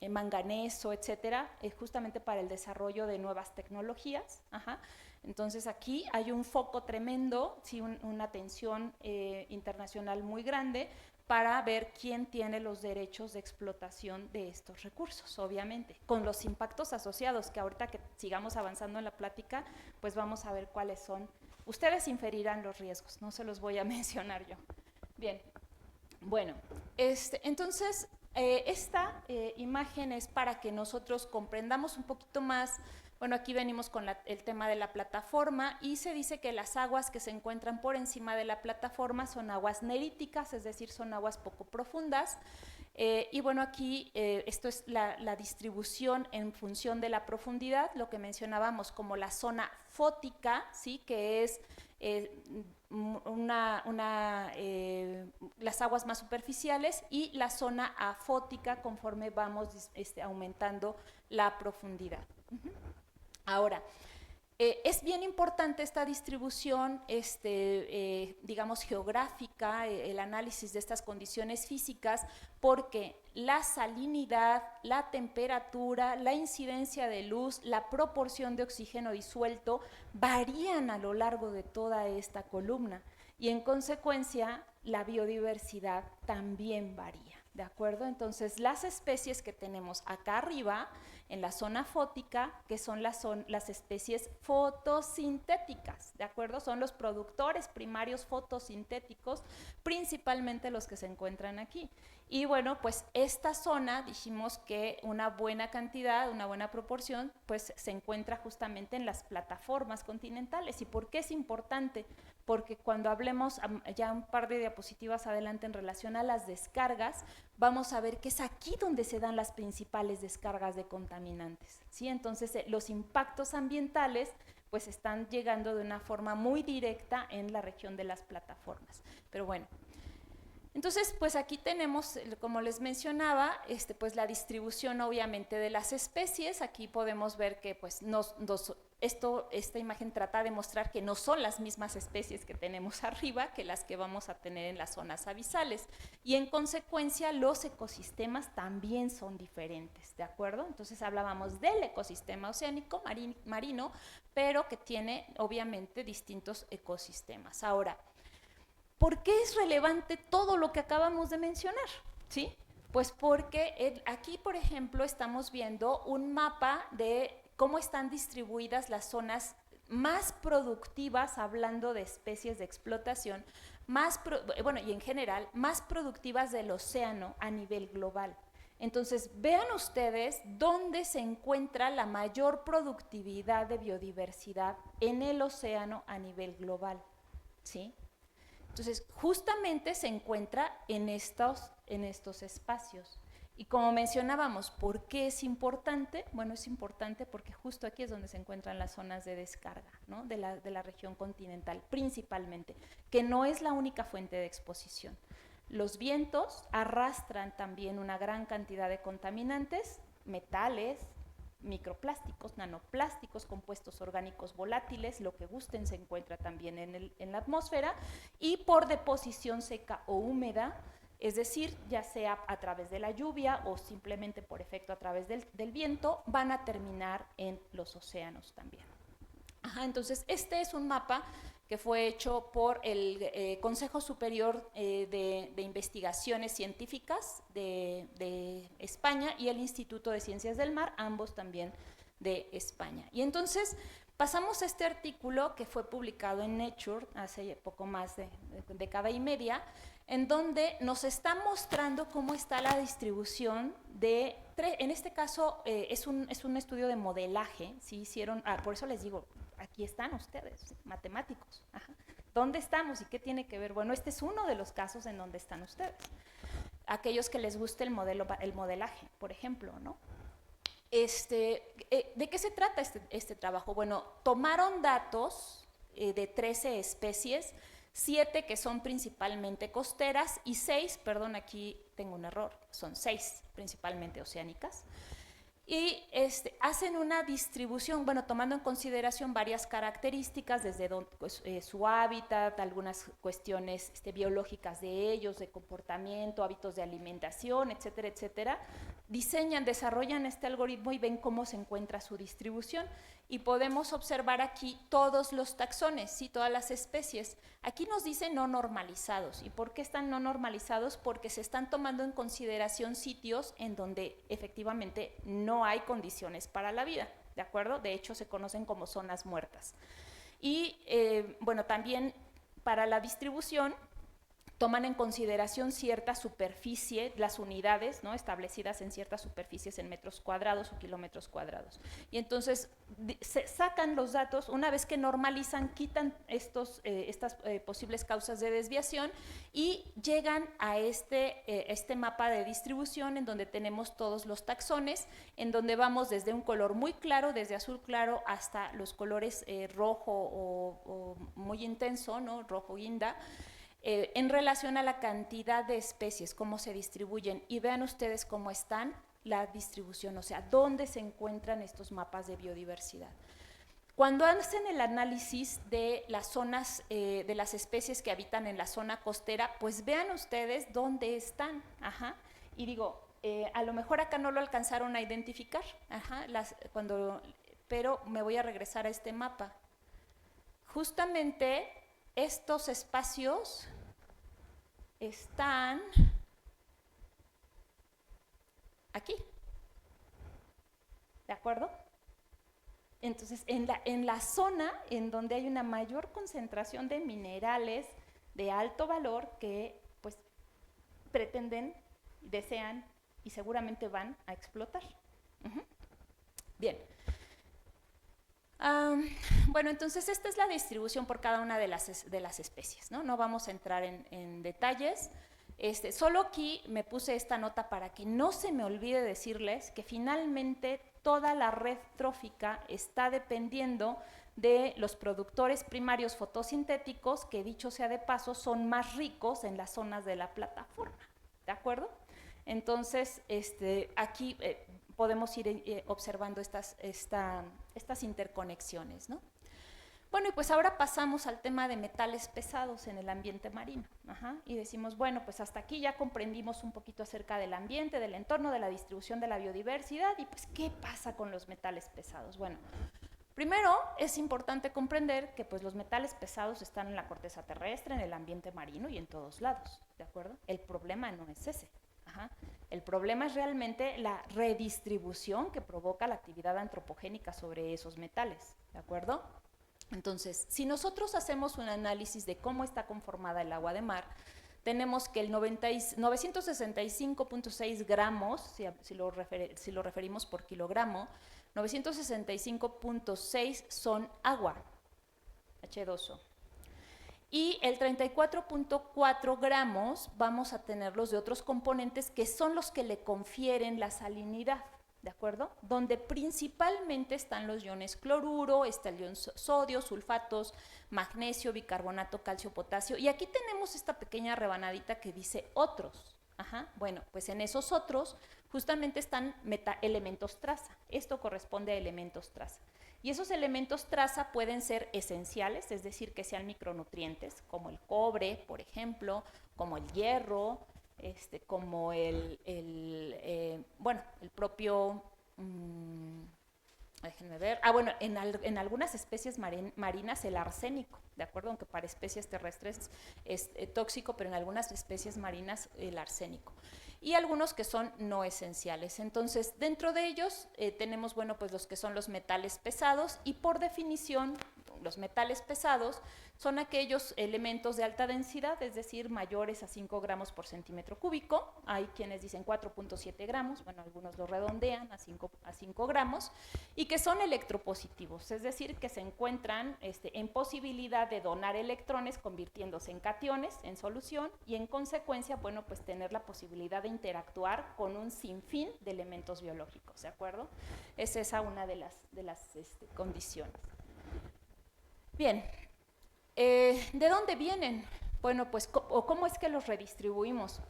manganeso, etcétera, justamente para el desarrollo de nuevas tecnologías. Ajá. Entonces aquí hay un foco tremendo, sí, una atención internacional muy grande para ver quién tiene los derechos de explotación de estos recursos, obviamente, con los impactos asociados, que ahorita que sigamos avanzando en la plática, pues vamos a ver cuáles son. Ustedes inferirán los riesgos, no se los voy a mencionar yo. Bien. Bueno, entonces esta imagen es para que nosotros comprendamos un poquito más. Bueno, aquí venimos con el tema de la plataforma y se dice que las aguas que se encuentran por encima de la plataforma son aguas neríticas, es decir, son aguas poco profundas. Y bueno, aquí esto es la distribución en función de la profundidad, lo que mencionábamos como la zona fótica, ¿sí? Que es las aguas más superficiales, y la zona afótica conforme vamos aumentando la profundidad. Ahora, es bien importante esta distribución, digamos, geográfica, el análisis de estas condiciones físicas, porque la salinidad, la temperatura, la incidencia de luz, la proporción de oxígeno disuelto varían a lo largo de toda esta columna, y en consecuencia la biodiversidad también varía, ¿de acuerdo? Entonces, las especies que tenemos acá arriba en la zona fótica, que son las especies fotosintéticas, ¿de acuerdo? Son los productores primarios fotosintéticos, principalmente los que se encuentran aquí. Y bueno, pues esta zona, dijimos que una buena cantidad, una buena proporción, pues se encuentra justamente en las plataformas continentales. ¿Y por qué es importante? Porque cuando hablemos ya un par de diapositivas adelante en relación a las descargas, vamos a ver que es aquí donde se dan las principales descargas de contaminantes, ¿sí? Entonces, los impactos ambientales pues están llegando de una forma muy directa en la región de las plataformas. Pero bueno, entonces, pues aquí tenemos, como les mencionaba, pues la distribución obviamente de las especies. Aquí podemos ver que pues esta imagen trata de mostrar que no son las mismas especies que tenemos arriba que las que vamos a tener en las zonas abisales, y en consecuencia los ecosistemas también son diferentes, ¿de acuerdo? Entonces hablábamos del ecosistema oceánico marino, pero que tiene obviamente distintos ecosistemas. Ahora, ¿por qué es relevante todo lo que acabamos de mencionar? ¿Sí? Pues porque aquí, por ejemplo, estamos viendo un mapa de cómo están distribuidas las zonas más productivas, hablando de especies de explotación, y en general, más productivas del océano a nivel global. Entonces, vean ustedes dónde se encuentra la mayor productividad de biodiversidad en el océano a nivel global, ¿sí? Entonces, justamente se encuentra en estos espacios. Y como mencionábamos, ¿por qué es importante? Bueno, es importante porque justo aquí es donde se encuentran las zonas de descarga, ¿no? de la región continental, principalmente, que no es la única fuente de exposición. Los vientos arrastran también una gran cantidad de contaminantes, metales, microplásticos, nanoplásticos, compuestos orgánicos volátiles, lo que gusten, se encuentra también en la atmósfera, y por deposición seca o húmeda, es decir, ya sea a través de la lluvia o simplemente por efecto a través del viento, van a terminar en los océanos también. Entonces, este es un mapa que fue hecho por el Consejo Superior de Investigaciones Científicas de España y el Instituto de Ciencias del Mar, ambos también de España. Y entonces pasamos a este artículo que fue publicado en Nature hace poco más de década y media, en donde nos está mostrando cómo está la distribución de, en este caso es un estudio de modelaje, ¿sí? Hicieron, por eso les digo, aquí están ustedes, matemáticos. ¿Dónde estamos y qué tiene que ver? Bueno, este es uno de los casos en donde están ustedes. Aquellos que les guste el modelaje, por ejemplo, ¿no? ¿De qué se trata este trabajo? Bueno, tomaron datos de 13 especies, 7 que son principalmente costeras y 6, perdón, aquí tengo un error, son 6 principalmente oceánicas. Y hacen una distribución, bueno, tomando en consideración varias características, desde su hábitat, algunas cuestiones biológicas de ellos, de comportamiento, hábitos de alimentación, etcétera, etcétera. Diseñan, desarrollan este algoritmo y ven cómo se encuentra su distribución. Y podemos observar aquí todos los taxones, ¿sí? Todas las especies. Aquí nos dice no normalizados. ¿Y por qué están no normalizados? Porque se están tomando en consideración sitios en donde efectivamente no hay condiciones para la vida, ¿de acuerdo? De hecho, se conocen como zonas muertas. Y bueno, también para la distribución toman en consideración cierta superficie, las unidades, ¿no?, establecidas en ciertas superficies en metros cuadrados o kilómetros cuadrados. Y entonces se sacan los datos, una vez que normalizan, quitan estas posibles causas de desviación y llegan a este mapa de distribución en donde tenemos todos los taxones, en donde vamos desde un color muy claro, desde azul claro, hasta los colores rojo o muy intenso, ¿no?, rojo guinda, en relación a la cantidad de especies, cómo se distribuyen, y vean ustedes cómo están la distribución, o sea, dónde se encuentran estos mapas de biodiversidad. Cuando hacen el análisis de las zonas, de las especies que habitan en la zona costera, pues vean ustedes dónde están, ajá, y digo, a lo mejor acá no lo alcanzaron a identificar, ajá, pero me voy a regresar a este mapa. Justamente estos espacios están aquí, ¿de acuerdo? Entonces, en la zona en donde hay una mayor concentración de minerales de alto valor que pues pretenden, desean y seguramente van a explotar. Bien. Bueno, entonces esta es la distribución por cada una de las especies, ¿no? No vamos a entrar en detalles. Solo aquí me puse esta nota para que no se me olvide decirles que finalmente toda la red trófica está dependiendo de los productores primarios fotosintéticos, que dicho sea de paso, son más ricos en las zonas de la plataforma, ¿de acuerdo? Entonces, aquí podemos ir observando estas interconexiones, ¿no? Bueno, y pues ahora pasamos al tema de metales pesados en el ambiente marino. Ajá, y decimos, bueno, pues hasta aquí ya comprendimos un poquito acerca del ambiente, del entorno, de la distribución de la biodiversidad, y pues, ¿qué pasa con los metales pesados? Bueno, primero es importante comprender que pues los metales pesados están en la corteza terrestre, en el ambiente marino y en todos lados, ¿de acuerdo? El problema no es ese. Ajá. El problema es realmente la redistribución que provoca la actividad antropogénica sobre esos metales, ¿de acuerdo? Entonces, si nosotros hacemos un análisis de cómo está conformada el agua de mar, tenemos que el 965.6 gramos, si lo referimos por kilogramo, 965.6 son agua, H2O. Y el 34.4 gramos vamos a tenerlos de otros componentes que son los que le confieren la salinidad, ¿de acuerdo? Donde principalmente están los iones cloruro, está el ion sodio, sulfatos, magnesio, bicarbonato, calcio, potasio. Y aquí tenemos esta pequeña rebanadita que dice otros. Ajá. Bueno, pues en esos otros justamente están elementos traza. Esto corresponde a elementos traza. Y esos elementos traza pueden ser esenciales, es decir, que sean micronutrientes, como el cobre, por ejemplo, como el hierro, como el propio, déjenme ver, bueno, en algunas especies marinas el arsénico, ¿de acuerdo? Aunque para especies terrestres es tóxico, pero en algunas especies marinas el arsénico. Y algunos que son no esenciales. Entonces, dentro de ellos tenemos, bueno, pues los que son los metales pesados, y por definición, los metales pesados son aquellos elementos de alta densidad, es decir, mayores a 5 gramos por centímetro cúbico. Hay quienes dicen 4.7 gramos, bueno, algunos lo redondean a 5 gramos, y que son electropositivos, es decir, que se encuentran en posibilidad de donar electrones convirtiéndose en cationes en solución, y en consecuencia, bueno, pues tener la posibilidad de interactuar con un sinfín de elementos biológicos, ¿de acuerdo? Es esa una de las condiciones. Bien, ¿de dónde vienen? Bueno, pues, ¿cómo es que los redistribuimos?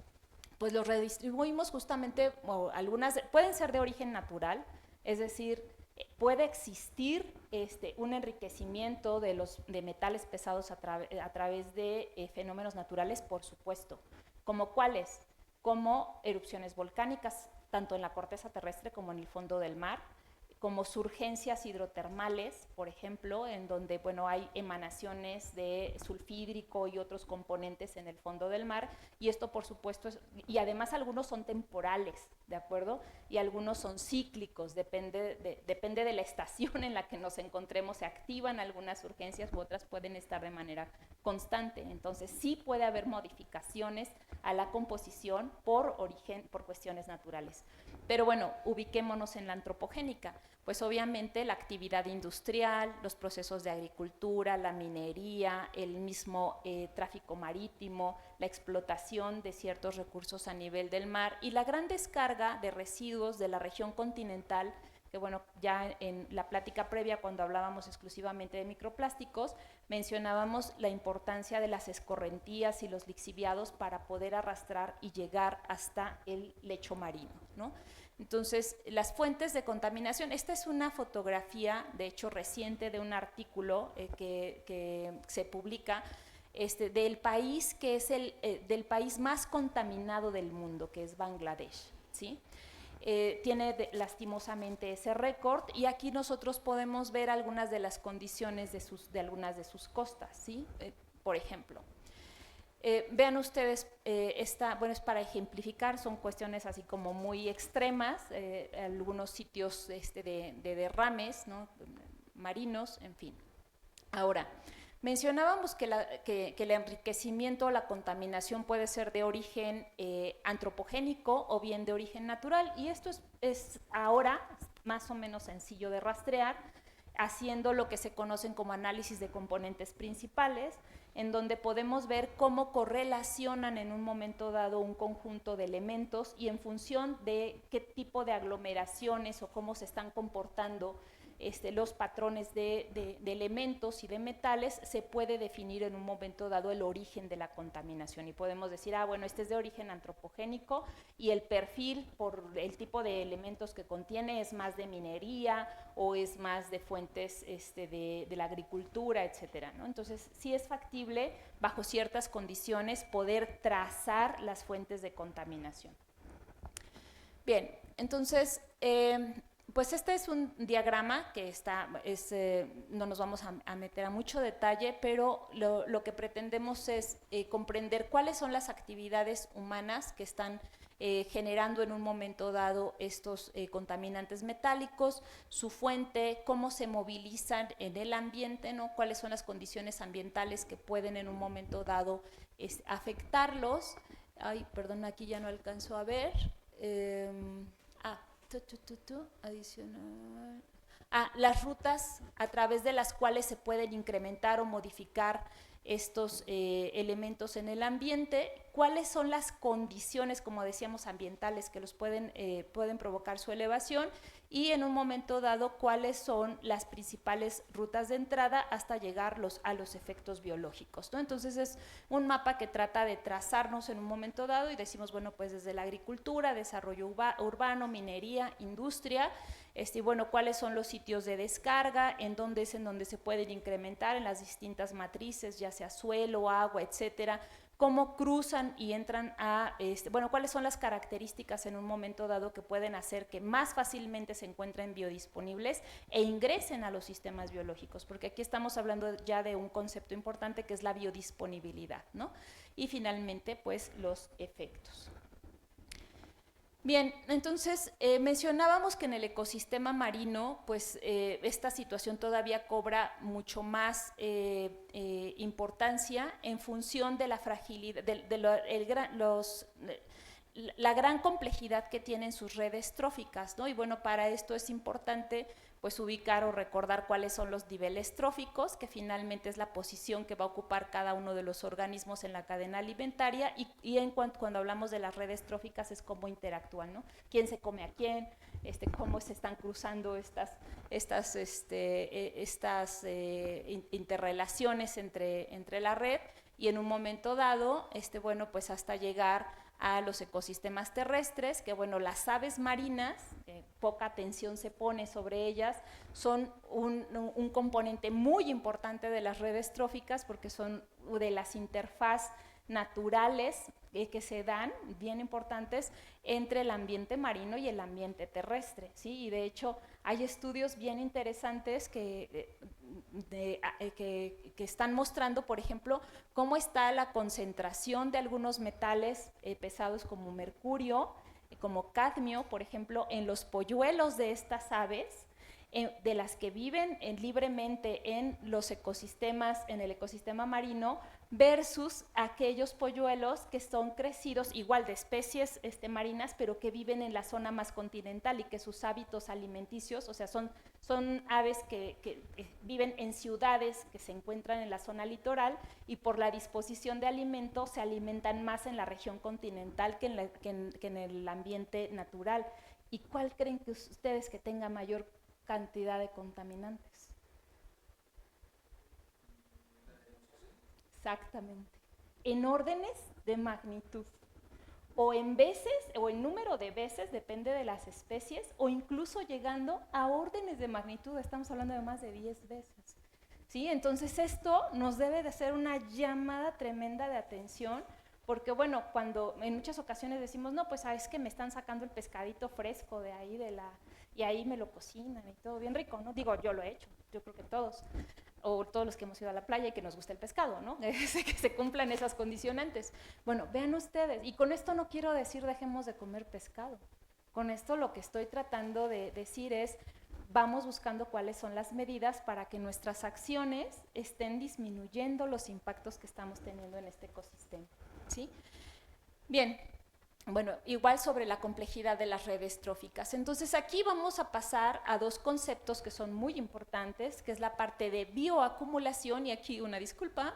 Pues los redistribuimos justamente, algunas pueden ser de origen natural, es decir, puede existir un enriquecimiento de metales pesados a través de fenómenos naturales, por supuesto. ¿Como cuáles? Como erupciones volcánicas, tanto en la corteza terrestre como en el fondo del mar, como surgencias hidrotermales, por ejemplo, en donde, bueno, hay emanaciones de sulfídrico y otros componentes en el fondo del mar, y esto, por supuesto, y además algunos son temporales, ¿de acuerdo? Y algunos son cíclicos, depende de la estación en la que nos encontremos, se activan algunas urgencias u otras pueden estar de manera constante. Entonces, sí puede haber modificaciones a la composición por cuestiones naturales. Pero bueno, ubiquémonos en la antropogénica. Pues obviamente la actividad industrial, los procesos de agricultura, la minería, el mismo tráfico marítimo, la explotación de ciertos recursos a nivel del mar y la gran descarga de residuos de la región continental, que bueno, ya en la plática previa cuando hablábamos exclusivamente de microplásticos, mencionábamos la importancia de las escorrentías y los lixiviados para poder arrastrar y llegar hasta el lecho marino, ¿no? Entonces, las fuentes de contaminación, esta es una fotografía, de hecho reciente, de un artículo que se publica del país que es del país más contaminado del mundo, que es Bangladesh, ¿sí? Tiene lastimosamente ese récord y aquí nosotros podemos ver algunas de las condiciones de algunas de sus costas, ¿sí? Por ejemplo, vean ustedes, bueno, es para ejemplificar, son cuestiones así como muy extremas, algunos sitios de derrames, ¿no? Marinos, en fin. Ahora, mencionábamos que el enriquecimiento o la contaminación puede ser de origen antropogénico o bien de origen natural, y esto es ahora más o menos sencillo de rastrear, haciendo lo que se conocen como análisis de componentes principales, en donde podemos ver cómo correlacionan en un momento dado un conjunto de elementos y en función de qué tipo de aglomeraciones o cómo se están comportando los patrones de elementos y de metales, se puede definir en un momento dado el origen de la contaminación y podemos decir, bueno, este es de origen antropogénico y el perfil por el tipo de elementos que contiene es más de minería o es más de fuentes de la agricultura, etcétera, ¿no? Entonces, sí es factible, bajo ciertas condiciones, poder trazar las fuentes de contaminación. Bien, entonces, pues este es un diagrama que no nos vamos a meter a mucho detalle, pero lo que pretendemos es comprender cuáles son las actividades humanas que están generando en un momento dado estos contaminantes metálicos, su fuente, cómo se movilizan en el ambiente, ¿no? Cuáles son las condiciones ambientales que pueden en un momento dado afectarlos. Ay, perdón, aquí ya no alcanzo a ver. Adicional. Las rutas a través de las cuales se pueden incrementar o modificar estos elementos en el ambiente, cuáles son las condiciones, como decíamos, ambientales que los pueden provocar su elevación y en un momento dado cuáles son las principales rutas de entrada hasta llegar a los efectos biológicos, ¿no? Entonces es un mapa que trata de trazarnos en un momento dado y decimos, bueno, pues desde la agricultura, desarrollo urbano, minería, industria, y bueno, cuáles son los sitios de descarga, en donde se pueden incrementar en las distintas matrices, ya sea suelo, agua, etcétera, cómo cruzan y entran bueno, cuáles son las características en un momento dado que pueden hacer que más fácilmente se encuentren biodisponibles e ingresen a los sistemas biológicos, porque aquí estamos hablando ya de un concepto importante que es la biodisponibilidad, ¿no? Y finalmente, pues, los efectos. Bien, entonces mencionábamos que en el ecosistema marino, pues esta situación todavía cobra mucho más importancia en función de la fragilidad, la gran complejidad que tienen sus redes tróficas, ¿no? Y bueno, para esto es importante pues ubicar o recordar cuáles son los niveles tróficos, que finalmente es la posición que va a ocupar cada uno de los organismos en la cadena alimentaria y cuando hablamos de las redes tróficas es cómo interactúan, ¿no? ¿Quién se come a quién? Cómo se están cruzando estas interrelaciones entre la red y en un momento dado, bueno, pues hasta llegar a los ecosistemas terrestres, que bueno, las aves marinas, poca atención se pone sobre ellas, son un componente muy importante de las redes tróficas porque son de las interfaz naturales que se dan, bien importantes, entre el ambiente marino y el ambiente terrestre, ¿sí? Y de hecho hay estudios bien interesantes que están mostrando, por ejemplo, cómo está la concentración de algunos metales pesados como mercurio, como cadmio, por ejemplo, en los polluelos de estas aves, de las que viven libremente en los ecosistemas, en el ecosistema marino, versus aquellos polluelos que son crecidos, igual de especies marinas, pero que viven en la zona más continental y que sus hábitos alimenticios, o sea, son aves que viven en ciudades que se encuentran en la zona litoral y por la disposición de alimentos se alimentan más en la región continental que en el ambiente natural. ¿Y cuál creen que ustedes que tenga mayor cantidad de contaminantes? Exactamente. En órdenes de magnitud. O en veces, o en número de veces, depende de las especies, o incluso llegando a órdenes de magnitud, estamos hablando de más de 10 veces. ¿Sí? Entonces esto nos debe de ser una llamada tremenda de atención, porque bueno, cuando en muchas ocasiones decimos, no, pues es que me están sacando el pescadito fresco de ahí y ahí me lo cocinan y todo bien rico, ¿no? Digo, yo lo he hecho, yo creo que todos, o todos los que hemos ido a la playa y que nos gusta el pescado, ¿no? Que se cumplan esas condicionantes. Bueno, vean ustedes, y con esto no quiero decir dejemos de comer pescado. Con esto lo que estoy tratando de decir es, vamos buscando cuáles son las medidas para que nuestras acciones estén disminuyendo los impactos que estamos teniendo en este ecosistema, ¿sí? Bien. Bueno, igual sobre la complejidad de las redes tróficas. Entonces aquí vamos a pasar a dos conceptos que son muy importantes, que es la parte de bioacumulación y aquí una disculpa,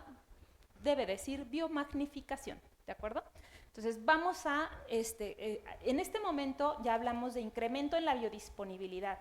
debe decir biomagnificación, ¿de acuerdo? Entonces vamos a, en este momento ya hablamos de incremento en la biodisponibilidad.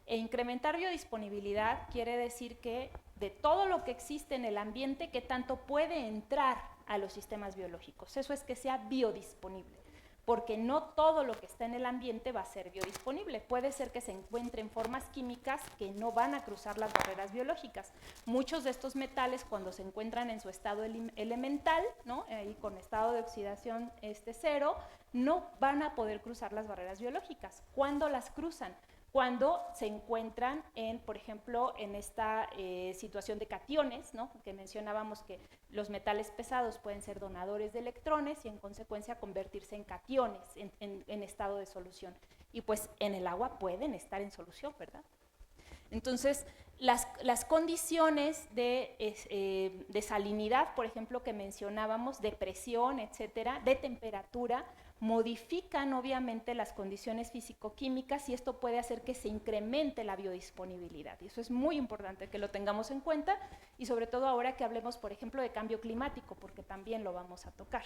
E incrementar biodisponibilidad quiere decir que de todo lo que existe en el ambiente, ¿qué tanto puede entrar a los sistemas biológicos? Eso es que sea biodisponible. Porque no todo lo que está en el ambiente va a ser biodisponible. Puede ser que se encuentren formas químicas que no van a cruzar las barreras biológicas. Muchos de estos metales, cuando se encuentran en su estado elemental, ¿no? Ahí con estado de oxidación cero, no van a poder cruzar las barreras biológicas. ¿Cuándo las cruzan? Cuando se encuentran por ejemplo, en esta situación de cationes, ¿no? Que mencionábamos que los metales pesados pueden ser donadores de electrones y en consecuencia convertirse en cationes en estado de solución. Y pues en el agua pueden estar en solución, ¿verdad? Entonces, las condiciones de salinidad, por ejemplo, que mencionábamos, de presión, etcétera, de temperatura, modifican obviamente las condiciones físico-químicas y esto puede hacer que se incremente la biodisponibilidad. Y eso es muy importante que lo tengamos en cuenta y sobre todo ahora que hablemos, por ejemplo, de cambio climático, porque también lo vamos a tocar.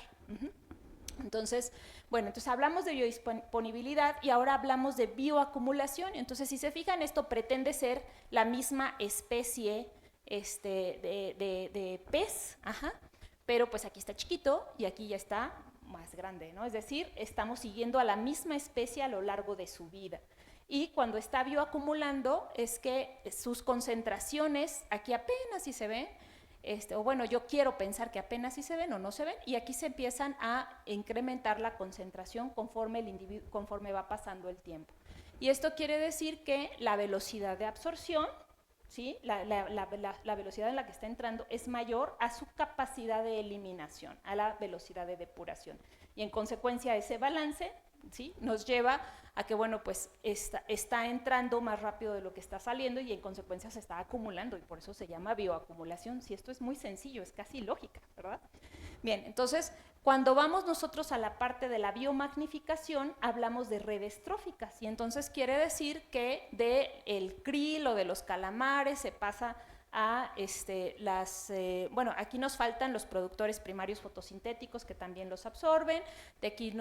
Entonces, bueno, entonces hablamos de biodisponibilidad y ahora hablamos de bioacumulación. Entonces, si se fijan, esto pretende ser la misma especie de pez, pero pues aquí está chiquito y aquí ya está más grande, ¿no? Es decir, estamos siguiendo a la misma especie a lo largo de su vida. Y cuando está bioacumulando es que sus concentraciones, aquí apenas si se ven, o bueno, yo quiero pensar que apenas si se ven o no se ven, y aquí se empiezan a incrementar la concentración conforme conforme va pasando el tiempo. Y esto quiere decir que la velocidad de absorción, ¿sí? La velocidad en la que está entrando es mayor a su capacidad de eliminación, a la velocidad de depuración. Y en consecuencia ese balance, ¿sí? Nos lleva a que, bueno, pues está entrando más rápido de lo que está saliendo y en consecuencia se está acumulando y por eso se llama bioacumulación. Si esto es muy sencillo, es casi lógica, ¿verdad? Bien, entonces, cuando vamos nosotros a la parte de la biomagnificación, hablamos de redes tróficas y entonces quiere decir que del krill o de los calamares se pasa a bueno, aquí nos faltan los productores primarios fotosintéticos que también los absorben, de aquí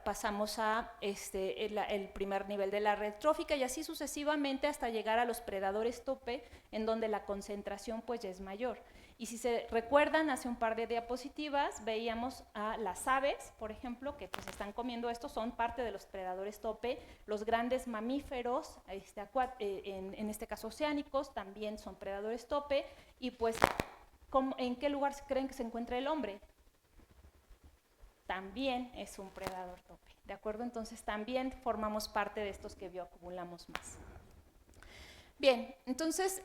pasamos a el primer nivel de la red trófica y así sucesivamente hasta llegar a los predadores tope en donde la concentración pues ya es mayor. Y si se recuerdan, hace un par de diapositivas veíamos a las aves, por ejemplo, que pues están comiendo esto, son parte de los predadores tope, los grandes mamíferos, en este caso oceánicos, también son predadores tope, y pues, ¿en qué lugar creen que se encuentra el hombre? también es un predador tope, ¿de acuerdo? Entonces también formamos parte de estos que bioacumulamos más. Bien, entonces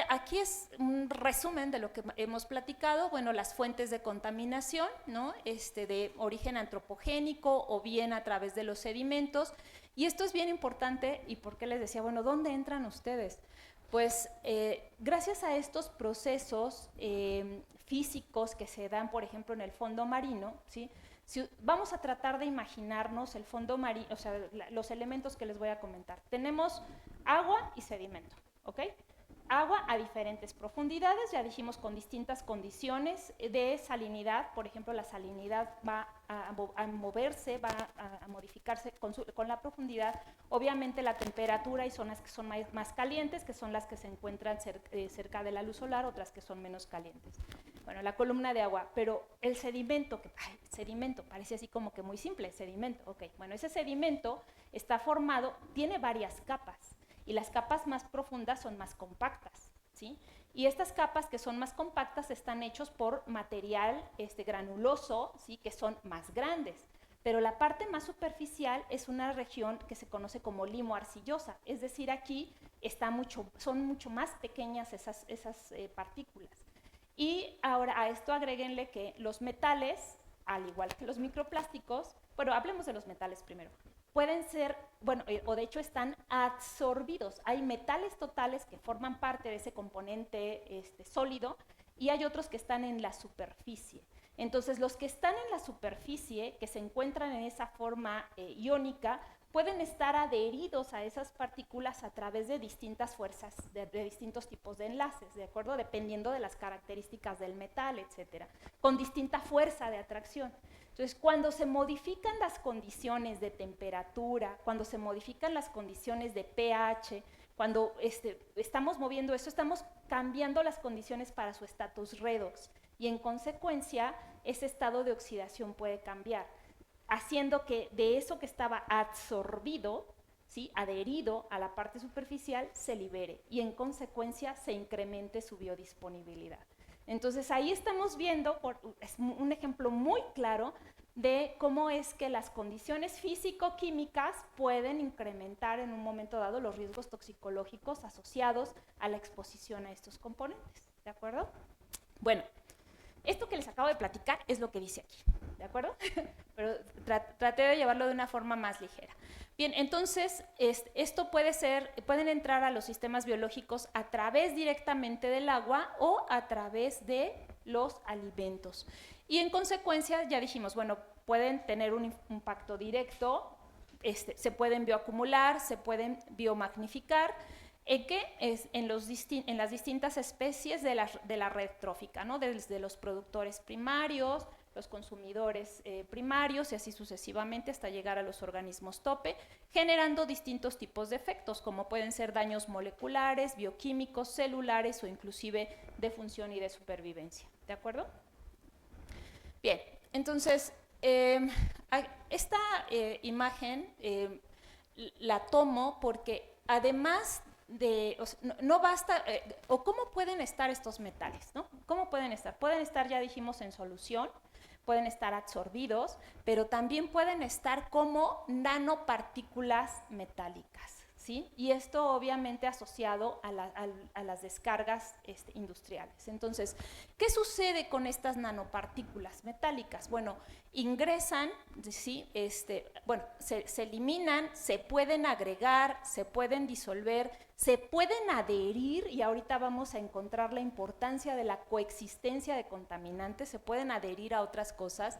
aquí es un resumen de lo que hemos platicado. Bueno, las fuentes de contaminación, ¿no? De origen antropogénico o bien a través de los sedimentos. Y esto es bien importante, y por qué les decía, bueno, ¿dónde entran ustedes? Pues gracias a estos procesos físicos que se dan, por ejemplo, en el fondo marino, ¿sí? Vamos a tratar de imaginarnos el fondo marino, o sea, los elementos que les voy a comentar. Tenemos agua y sedimento, ¿ok? Agua a diferentes profundidades, ya dijimos con distintas condiciones de salinidad. Por ejemplo, la salinidad va a moverse, va a modificarse con la profundidad. Obviamente la temperatura, hay zonas que son más calientes, que son las que se encuentran cerca de la luz solar, otras que son menos calientes. Bueno, la columna de agua, pero el sedimento, sedimento, parece así como que muy simple, sedimento, ok. Bueno, ese sedimento está formado, tiene varias capas, y las capas más profundas son más compactas, ¿sí? Y estas capas que son más compactas están hechos por material granuloso, ¿sí? Que son más grandes. Pero la parte más superficial es una región que se conoce como limo arcillosa, es decir, aquí son mucho más pequeñas esas partículas. Y ahora a esto agréguenle que los metales, al igual que los microplásticos, bueno, hablemos de los metales primero, pueden ser, bueno, o de hecho están absorbidos. Hay metales totales que forman parte de ese componente sólido, y hay otros que están en la superficie. Entonces, los que están en la superficie, que se encuentran en esa forma iónica, pueden estar adheridos a esas partículas a través de distintas fuerzas, de distintos tipos de enlaces, ¿de acuerdo? Dependiendo de las características del metal, etcétera, con distinta fuerza de atracción. Entonces, cuando se modifican las condiciones de temperatura, cuando se modifican las condiciones de pH, cuando estamos moviendo eso, estamos cambiando las condiciones para su estatus redox, y en consecuencia, ese estado de oxidación puede cambiar, haciendo que de eso que estaba absorbido, ¿sí? Adherido a la parte superficial, se libere, y en consecuencia se incremente su biodisponibilidad. Entonces ahí estamos viendo, es un ejemplo muy claro de cómo es que las condiciones físico-químicas pueden incrementar en un momento dado los riesgos toxicológicos asociados a la exposición a estos componentes, ¿de acuerdo? Bueno, esto que les acabo de platicar es lo que dice aquí, ¿de acuerdo? Pero traté de llevarlo de una forma más ligera. Bien, entonces, esto pueden entrar a los sistemas biológicos a través directamente del agua o a través de los alimentos. Y en consecuencia, ya dijimos, bueno, pueden tener un impacto directo, se pueden bioacumular, se pueden biomagnificar, en las distintas especies de la red trófica, ¿no? Desde los productores primarios, los consumidores primarios y así sucesivamente hasta llegar a los organismos tope, generando distintos tipos de efectos, como pueden ser daños moleculares, bioquímicos, celulares o inclusive de función y de supervivencia. ¿De acuerdo? Bien, entonces, esta imagen la tomo porque además o sea, no basta, o cómo pueden estar estos metales, ¿no? ¿Cómo pueden estar? Pueden estar, ya dijimos, en solución, pueden estar absorbidos, pero también pueden estar como nanopartículas metálicas, ¿sí? Y esto obviamente asociado a las descargas industriales. Entonces, ¿qué sucede con estas nanopartículas metálicas? Bueno, ingresan, ¿sí? Bueno, se eliminan, se pueden agregar, se pueden disolver, se pueden adherir, y ahorita vamos a encontrar la importancia de la coexistencia de contaminantes, se pueden adherir a otras cosas,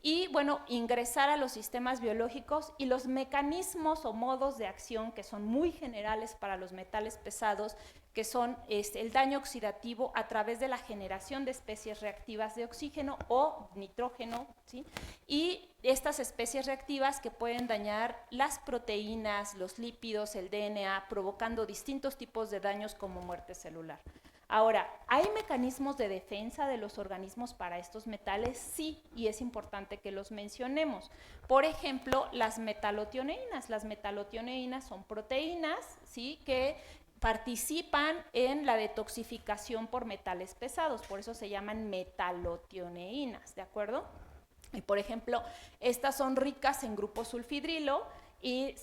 y bueno, ingresar a los sistemas biológicos, y los mecanismos o modos de acción que son muy generales para los metales pesados, que son el daño oxidativo a través de la generación de especies reactivas de oxígeno o nitrógeno, ¿sí? Y estas especies reactivas que pueden dañar las proteínas, los lípidos, el DNA, provocando distintos tipos de daños como muerte celular. Ahora, ¿hay mecanismos de defensa de los organismos para estos metales? Sí, y es importante que los mencionemos. Por ejemplo, las metalotioneínas. Las metalotioneínas son proteínas, ¿sí?, que participan en la detoxificación por metales pesados, por eso se llaman metalotioneínas, ¿de acuerdo? Y por ejemplo, estas son ricas en grupo sulfidrilo y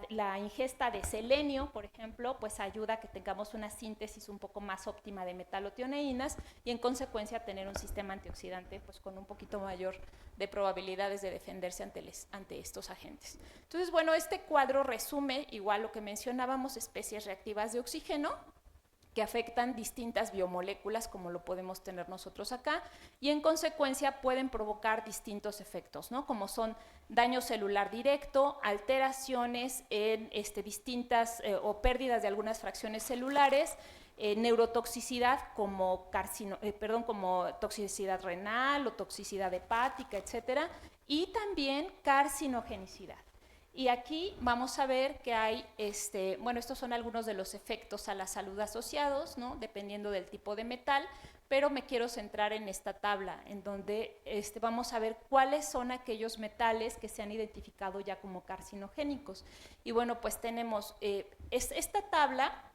la ingesta de selenio, por ejemplo, pues ayuda a que tengamos una síntesis un poco más óptima de metalotioneínas y en consecuencia tener un sistema antioxidante pues con un poquito mayor de probabilidades de defenderse ante estos agentes. Entonces, bueno, este cuadro resume igual lo que mencionábamos, especies reactivas de oxígeno, que afectan distintas biomoléculas como lo podemos tener nosotros acá y en consecuencia pueden provocar distintos efectos, ¿no? Como son daño celular directo, alteraciones en distintas o pérdidas de algunas fracciones celulares, neurotoxicidad como, como toxicidad renal o toxicidad hepática, etcétera, y también carcinogenicidad. Y aquí vamos a ver que hay, bueno, estos son algunos de los efectos a la salud asociados, ¿no? Dependiendo del tipo de metal, pero me quiero centrar en esta tabla, en donde vamos a ver cuáles son aquellos metales que se han identificado ya como carcinogénicos. Y bueno, pues tenemos esta tabla,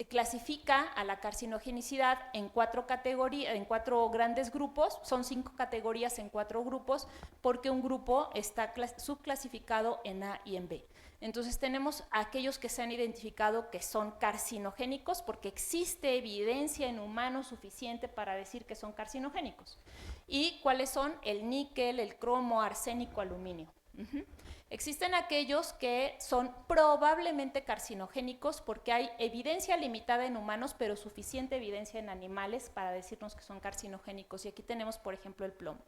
clasifica a la carcinogenicidad en 4 categorías, en 4 grandes grupos, son 5 categorías en 4 grupos, porque un grupo está subclasificado en A y en B. Entonces tenemos aquellos que se han identificado que son carcinogénicos, porque existe evidencia en humanos suficiente para decir que son carcinogénicos. ¿Y cuáles son? El níquel, el cromo, arsénico, aluminio. Existen aquellos que son probablemente carcinogénicos porque hay evidencia limitada en humanos, pero suficiente evidencia en animales para decirnos que son carcinogénicos. Y aquí tenemos, por ejemplo, el plomo.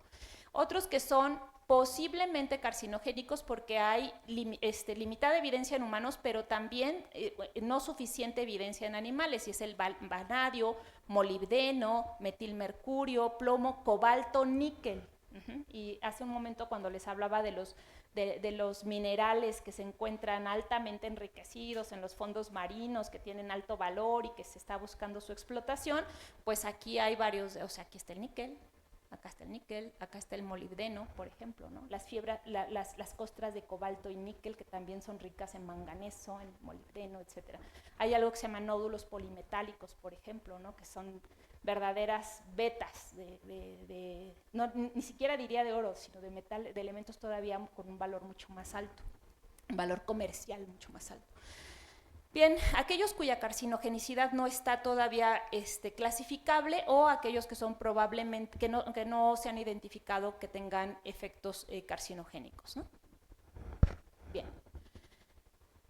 Otros que son posiblemente carcinogénicos porque hay limitada evidencia en humanos, pero también no suficiente evidencia en animales, y es el vanadio, molibdeno, metilmercurio, plomo, cobalto, níquel. Y hace un momento cuando les hablaba de los minerales que se encuentran altamente enriquecidos en los fondos marinos, que tienen alto valor y que se está buscando su explotación, pues aquí hay varios, o sea, aquí está el níquel, acá está el molibdeno, por ejemplo, ¿no? Las costras de cobalto y níquel, que también son ricas en manganeso, en molibdeno, etc. Hay algo que se llama nódulos polimetálicos, por ejemplo, ¿no? Que son verdaderas vetas no, ni siquiera diría de oro, sino de metal, de elementos todavía con un valor mucho más alto, un valor comercial mucho más alto. Bien, aquellos cuya carcinogenicidad no está todavía clasificable, o aquellos que son probablemente, que no se han identificado que tengan efectos carcinogénicos, ¿no? Bien.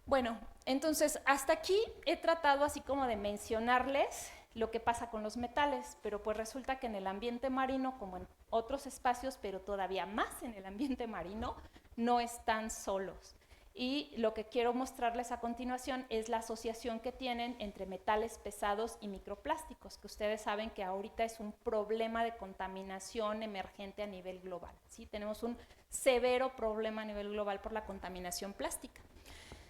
Bueno, entonces hasta aquí he tratado así como de mencionarles lo que pasa con los metales, pero pues resulta que en el ambiente marino, como en otros espacios, pero todavía más en el ambiente marino, no están solos. Y lo que quiero mostrarles a continuación es la asociación que tienen entre metales pesados y microplásticos, que ustedes saben que ahorita es un problema de contaminación emergente a nivel global, ¿sí? Tenemos un severo problema a nivel global por la contaminación plástica.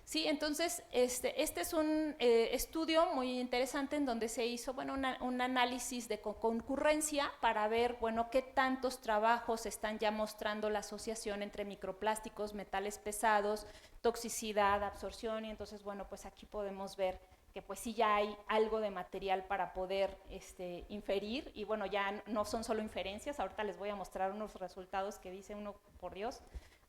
Sí, entonces este es un estudio muy interesante en donde se hizo, bueno, un análisis de concurrencia para ver, bueno, qué tantos trabajos están ya mostrando la asociación entre microplásticos, metales pesados, toxicidad, absorción, y entonces, bueno, pues aquí podemos ver que pues sí ya hay algo de material para poder inferir, y bueno, ya no son solo inferencias, ahorita les voy a mostrar unos resultados que dice uno, por Dios,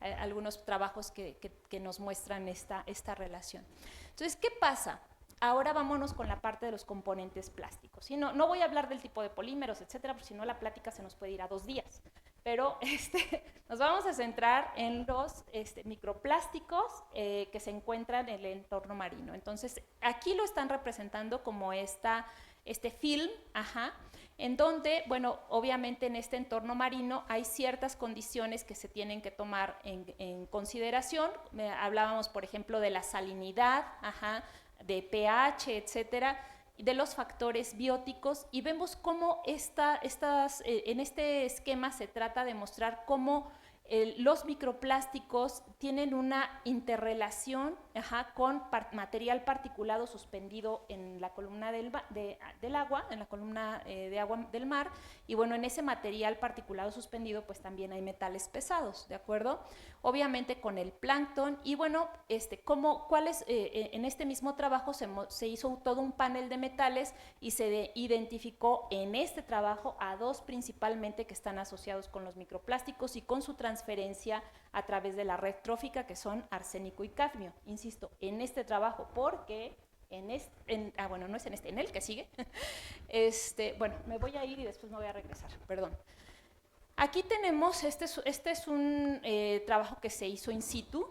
algunos trabajos que nos muestran esta relación. Entonces, ¿qué pasa? Ahora vámonos con la parte de los componentes plásticos. ¿Sí? No voy a hablar del tipo de polímeros, etcétera, porque si no la plática se nos puede ir a 2 días. Pero nos vamos a centrar en los microplásticos que se encuentran en el entorno marino. Entonces, aquí lo están representando como este film, en donde, bueno, obviamente en este entorno marino hay ciertas condiciones que se tienen que tomar en consideración. Hablábamos, por ejemplo, de la salinidad, de pH, etcétera, de los factores bióticos, y vemos cómo en este esquema se trata de mostrar cómo los microplásticos tienen una interrelación con material particulado suspendido en la columna del agua, en la columna de agua del mar, y bueno, en ese material particulado suspendido pues también hay metales pesados, ¿de acuerdo? Obviamente con el plancton, y bueno, en este mismo trabajo se hizo todo un panel de metales y se identificó en este trabajo a dos principalmente que están asociados con los microplásticos y con su transferencia a través de la red trófica, que son arsénico y cadmio. Insisto, en este trabajo, porque en el que sigue, bueno, me voy a ir y después me voy a regresar, perdón. Aquí tenemos, este es un trabajo que se hizo in situ,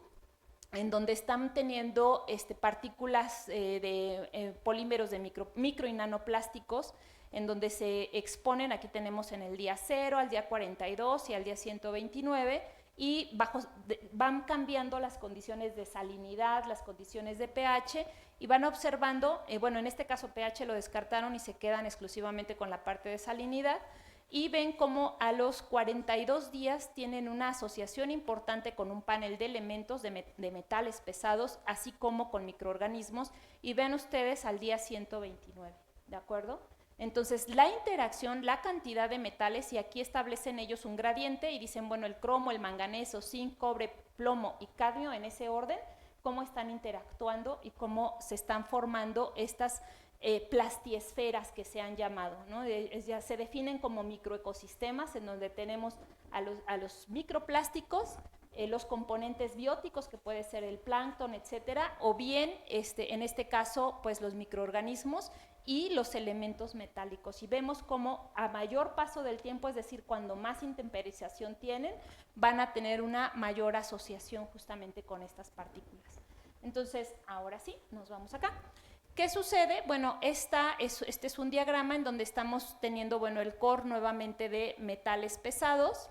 en donde están teniendo partículas de polímeros de micro y nanoplásticos, en donde se exponen, aquí tenemos en el día 0, al día 42 y al día 129, y van cambiando las condiciones de salinidad, las condiciones de pH, y van observando, bueno, en este caso pH lo descartaron y se quedan exclusivamente con la parte de salinidad, y ven cómo a los 42 días tienen una asociación importante con un panel de elementos de metales pesados, así como con microorganismos, y ven ustedes al día 129, ¿de acuerdo? Entonces, la interacción, la cantidad de metales, y aquí establecen ellos un gradiente y dicen, bueno, el cromo, el manganeso, zinc, cobre, plomo y cadmio en ese orden, cómo están interactuando y cómo se están formando estas plastiesferas que se han llamado, ¿no? Ya se definen como microecosistemas en donde tenemos a los microplásticos, los componentes bióticos, que puede ser el plancton, etcétera, o bien, en este caso, pues los microorganismos y los elementos metálicos. Y vemos cómo a mayor paso del tiempo, es decir, cuando más intemperización tienen, van a tener una mayor asociación justamente con estas partículas. Entonces, ahora sí, nos vamos acá. ¿Qué sucede? Bueno, este es un diagrama en donde estamos teniendo, bueno, el core nuevamente de metales pesados.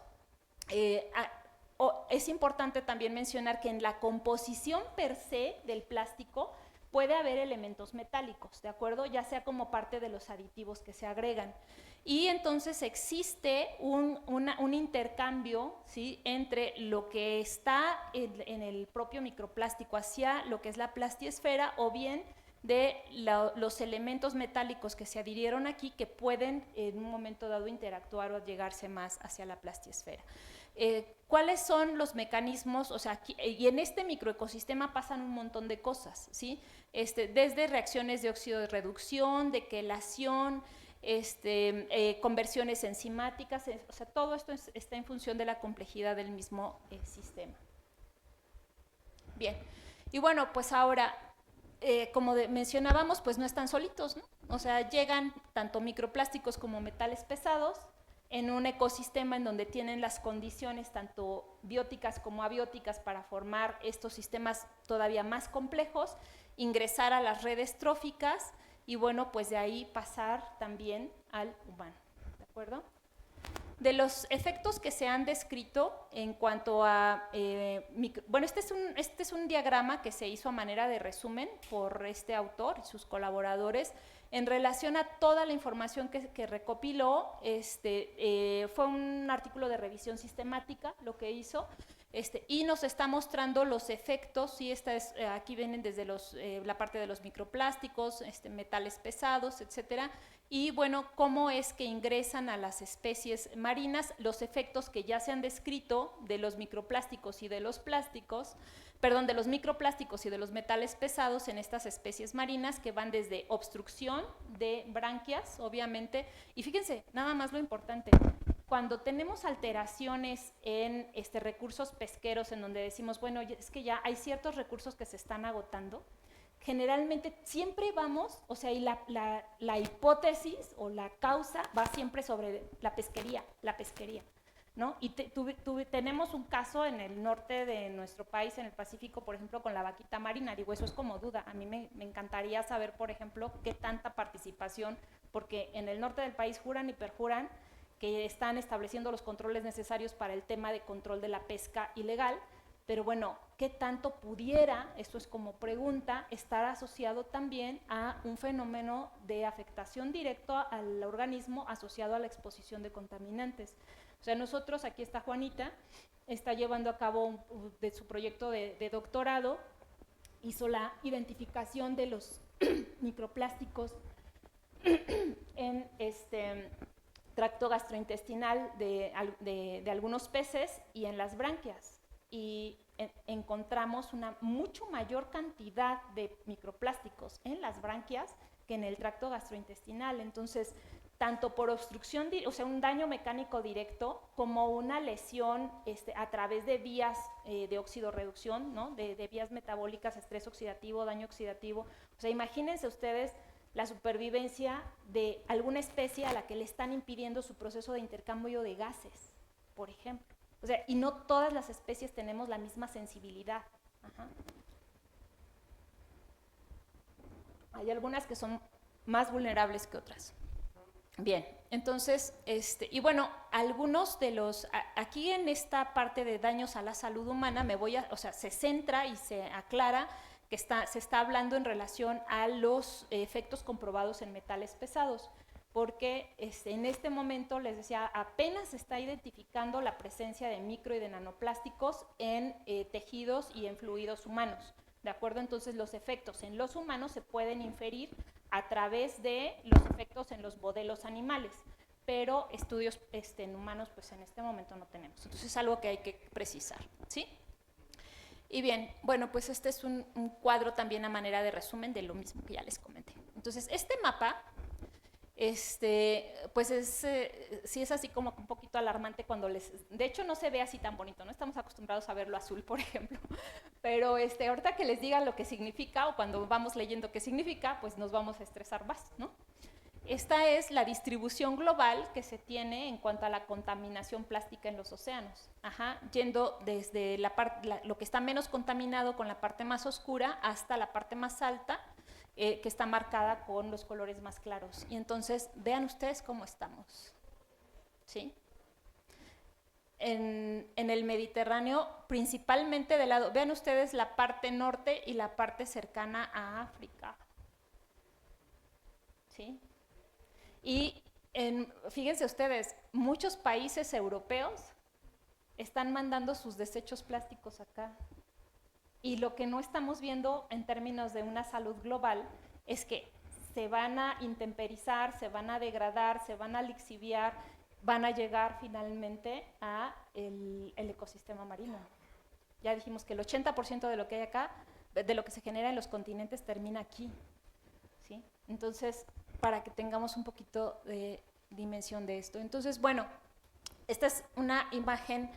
Es importante también mencionar que en la composición per se del plástico puede haber elementos metálicos, ¿de acuerdo? Ya sea como parte de los aditivos que se agregan. Y entonces existe un intercambio, ¿sí?, entre lo que está en el propio microplástico hacia lo que es la plastiesfera, o bien de los elementos metálicos que se adhirieron aquí, que pueden en un momento dado interactuar o llegarse más hacia la plastiesfera. ¿Cuáles son los mecanismos? O sea, aquí, y en este microecosistema pasan un montón de cosas, ¿sí? Desde reacciones de óxido de reducción, de quelación, conversiones enzimáticas, o sea, todo esto está en función de la complejidad del mismo sistema. Bien, y bueno, pues ahora, como mencionábamos, pues no están solitos, ¿no? O sea, llegan tanto microplásticos como metales pesados en un ecosistema en donde tienen las condiciones tanto bióticas como abióticas para formar estos sistemas todavía más complejos, ingresar a las redes tróficas y, bueno, pues de ahí pasar también al humano, ¿de acuerdo? De los efectos que se han descrito en cuanto a, bueno, este es un diagrama que se hizo a manera de resumen por este autor y sus colaboradores en relación a toda la información que recopiló. Fue un artículo de revisión sistemática lo que hizo, y nos está mostrando los efectos, y aquí vienen desde la parte de los microplásticos, metales pesados, etcétera, y bueno, cómo es que ingresan a las especies marinas, los efectos que ya se han descrito de los microplásticos y de los plásticos, perdón, de los microplásticos y de los metales pesados en estas especies marinas, que van desde obstrucción de branquias, obviamente, y fíjense, nada más lo importante, cuando tenemos alteraciones en recursos pesqueros, en donde decimos, bueno, es que ya hay ciertos recursos que se están agotando, generalmente siempre vamos, o sea, y la hipótesis o la causa va siempre sobre la pesquería, ¿no? Y tenemos un caso en el norte de nuestro país, en el Pacífico, por ejemplo, con la vaquita marina. Digo, eso es como duda. A mí me encantaría saber, por ejemplo, qué tanta participación, porque en el norte del país juran y perjuran que están estableciendo los controles necesarios para el tema de control de la pesca ilegal, pero bueno, ¿qué tanto pudiera, esto es como pregunta, estar asociado también a un fenómeno de afectación directa al organismo asociado a la exposición de contaminantes? O sea, nosotros, aquí está Juanita, está llevando a cabo de su proyecto de doctorado, hizo la identificación de los microplásticos en tracto gastrointestinal de algunos peces y en las branquias. Y encontramos una mucho mayor cantidad de microplásticos en las branquias que en el tracto gastrointestinal. Entonces, tanto por obstrucción, o sea, un daño mecánico directo, como una lesión a través de vías de oxidorreducción, ¿no? de vías metabólicas, estrés oxidativo, daño oxidativo. O sea, imagínense ustedes la supervivencia de alguna especie a la que le están impidiendo su proceso de intercambio de gases, por ejemplo. O sea, y no todas las especies tenemos la misma sensibilidad. Ajá. Hay algunas que son más vulnerables que otras. Bien, entonces, y bueno, algunos de los, aquí en esta parte de daños a la salud humana, o sea, se centra y se aclara que se está hablando en relación a los efectos comprobados en metales pesados, porque en este momento, les decía, apenas se está identificando la presencia de micro y de nanoplásticos en tejidos y en fluidos humanos, ¿de acuerdo? Entonces, los efectos en los humanos se pueden inferir a través de los efectos en los modelos animales, pero estudios en humanos, pues en este momento no tenemos. Entonces, es algo que hay que precisar, ¿sí? Y bien, bueno, pues este es un cuadro también a manera de resumen de lo mismo que ya les comenté. Entonces, este mapa, pues sí es así como un poquito alarmante cuando de hecho no se ve así tan bonito, no estamos acostumbrados a verlo azul, por ejemplo, pero ahorita que les diga lo que significa o cuando vamos leyendo qué significa, pues nos vamos a estresar más, ¿no? Esta es la distribución global que se tiene en cuanto a la contaminación plástica en los océanos, yendo desde lo que está menos contaminado con la parte más oscura hasta la parte más alta, que está marcada con los colores más claros. Y entonces, vean ustedes cómo estamos, ¿sí? En el Mediterráneo, principalmente del lado, vean ustedes la parte norte y la parte cercana a África, ¿sí? Y fíjense ustedes, muchos países europeos están mandando sus desechos plásticos acá. Y lo que no estamos viendo en términos de una salud global es que se van a intemperizar, se van a degradar, se van a lixiviar, van a llegar finalmente a el ecosistema marino. Ya dijimos que el 80% de lo que hay acá, de lo que se genera en los continentes, termina aquí, ¿sí? Entonces, para que tengamos un poquito de dimensión de esto. Entonces, bueno, esta es una imagen,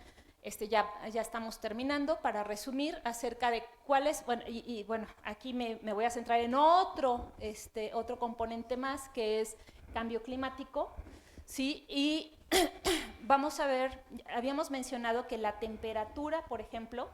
ya estamos terminando, para resumir acerca de cuáles, bueno, bueno, aquí me voy a centrar en otro componente más, que es cambio climático, ¿sí? Y vamos a ver, habíamos mencionado que la temperatura, por ejemplo,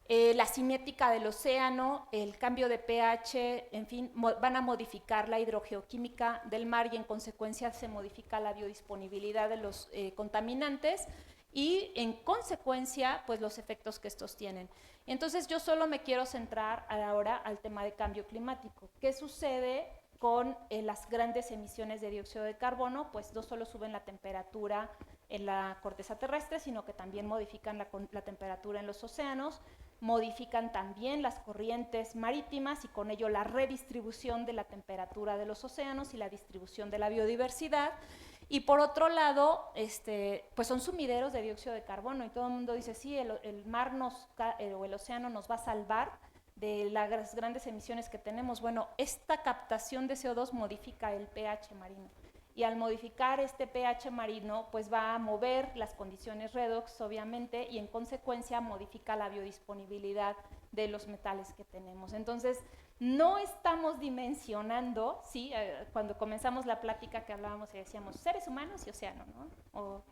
la cinética del océano, el cambio de pH, en fin, van a modificar la hidrogeoquímica del mar y en consecuencia se modifica la biodisponibilidad de los contaminantes y en consecuencia, pues los efectos que estos tienen. Entonces yo solo me quiero centrar ahora al tema de cambio climático. ¿Qué sucede con las grandes emisiones de dióxido de carbono? Pues no solo suben la temperatura en la corteza terrestre, sino que también modifican la temperatura en los océanos, modifican también las corrientes marítimas y con ello la redistribución de la temperatura de los océanos y la distribución de la biodiversidad. Y por otro lado, pues son sumideros de dióxido de carbono y todo el mundo dice, sí, el mar o el océano nos va a salvar de las grandes emisiones que tenemos. Bueno, esta captación de CO2 modifica el pH marino. Y al modificar este pH marino, pues va a mover las condiciones redox, obviamente, y en consecuencia modifica la biodisponibilidad de los metales que tenemos. Entonces, no estamos dimensionando, ¿sí? Cuando comenzamos la plática que hablábamos y decíamos seres humanos y océano, ¿no?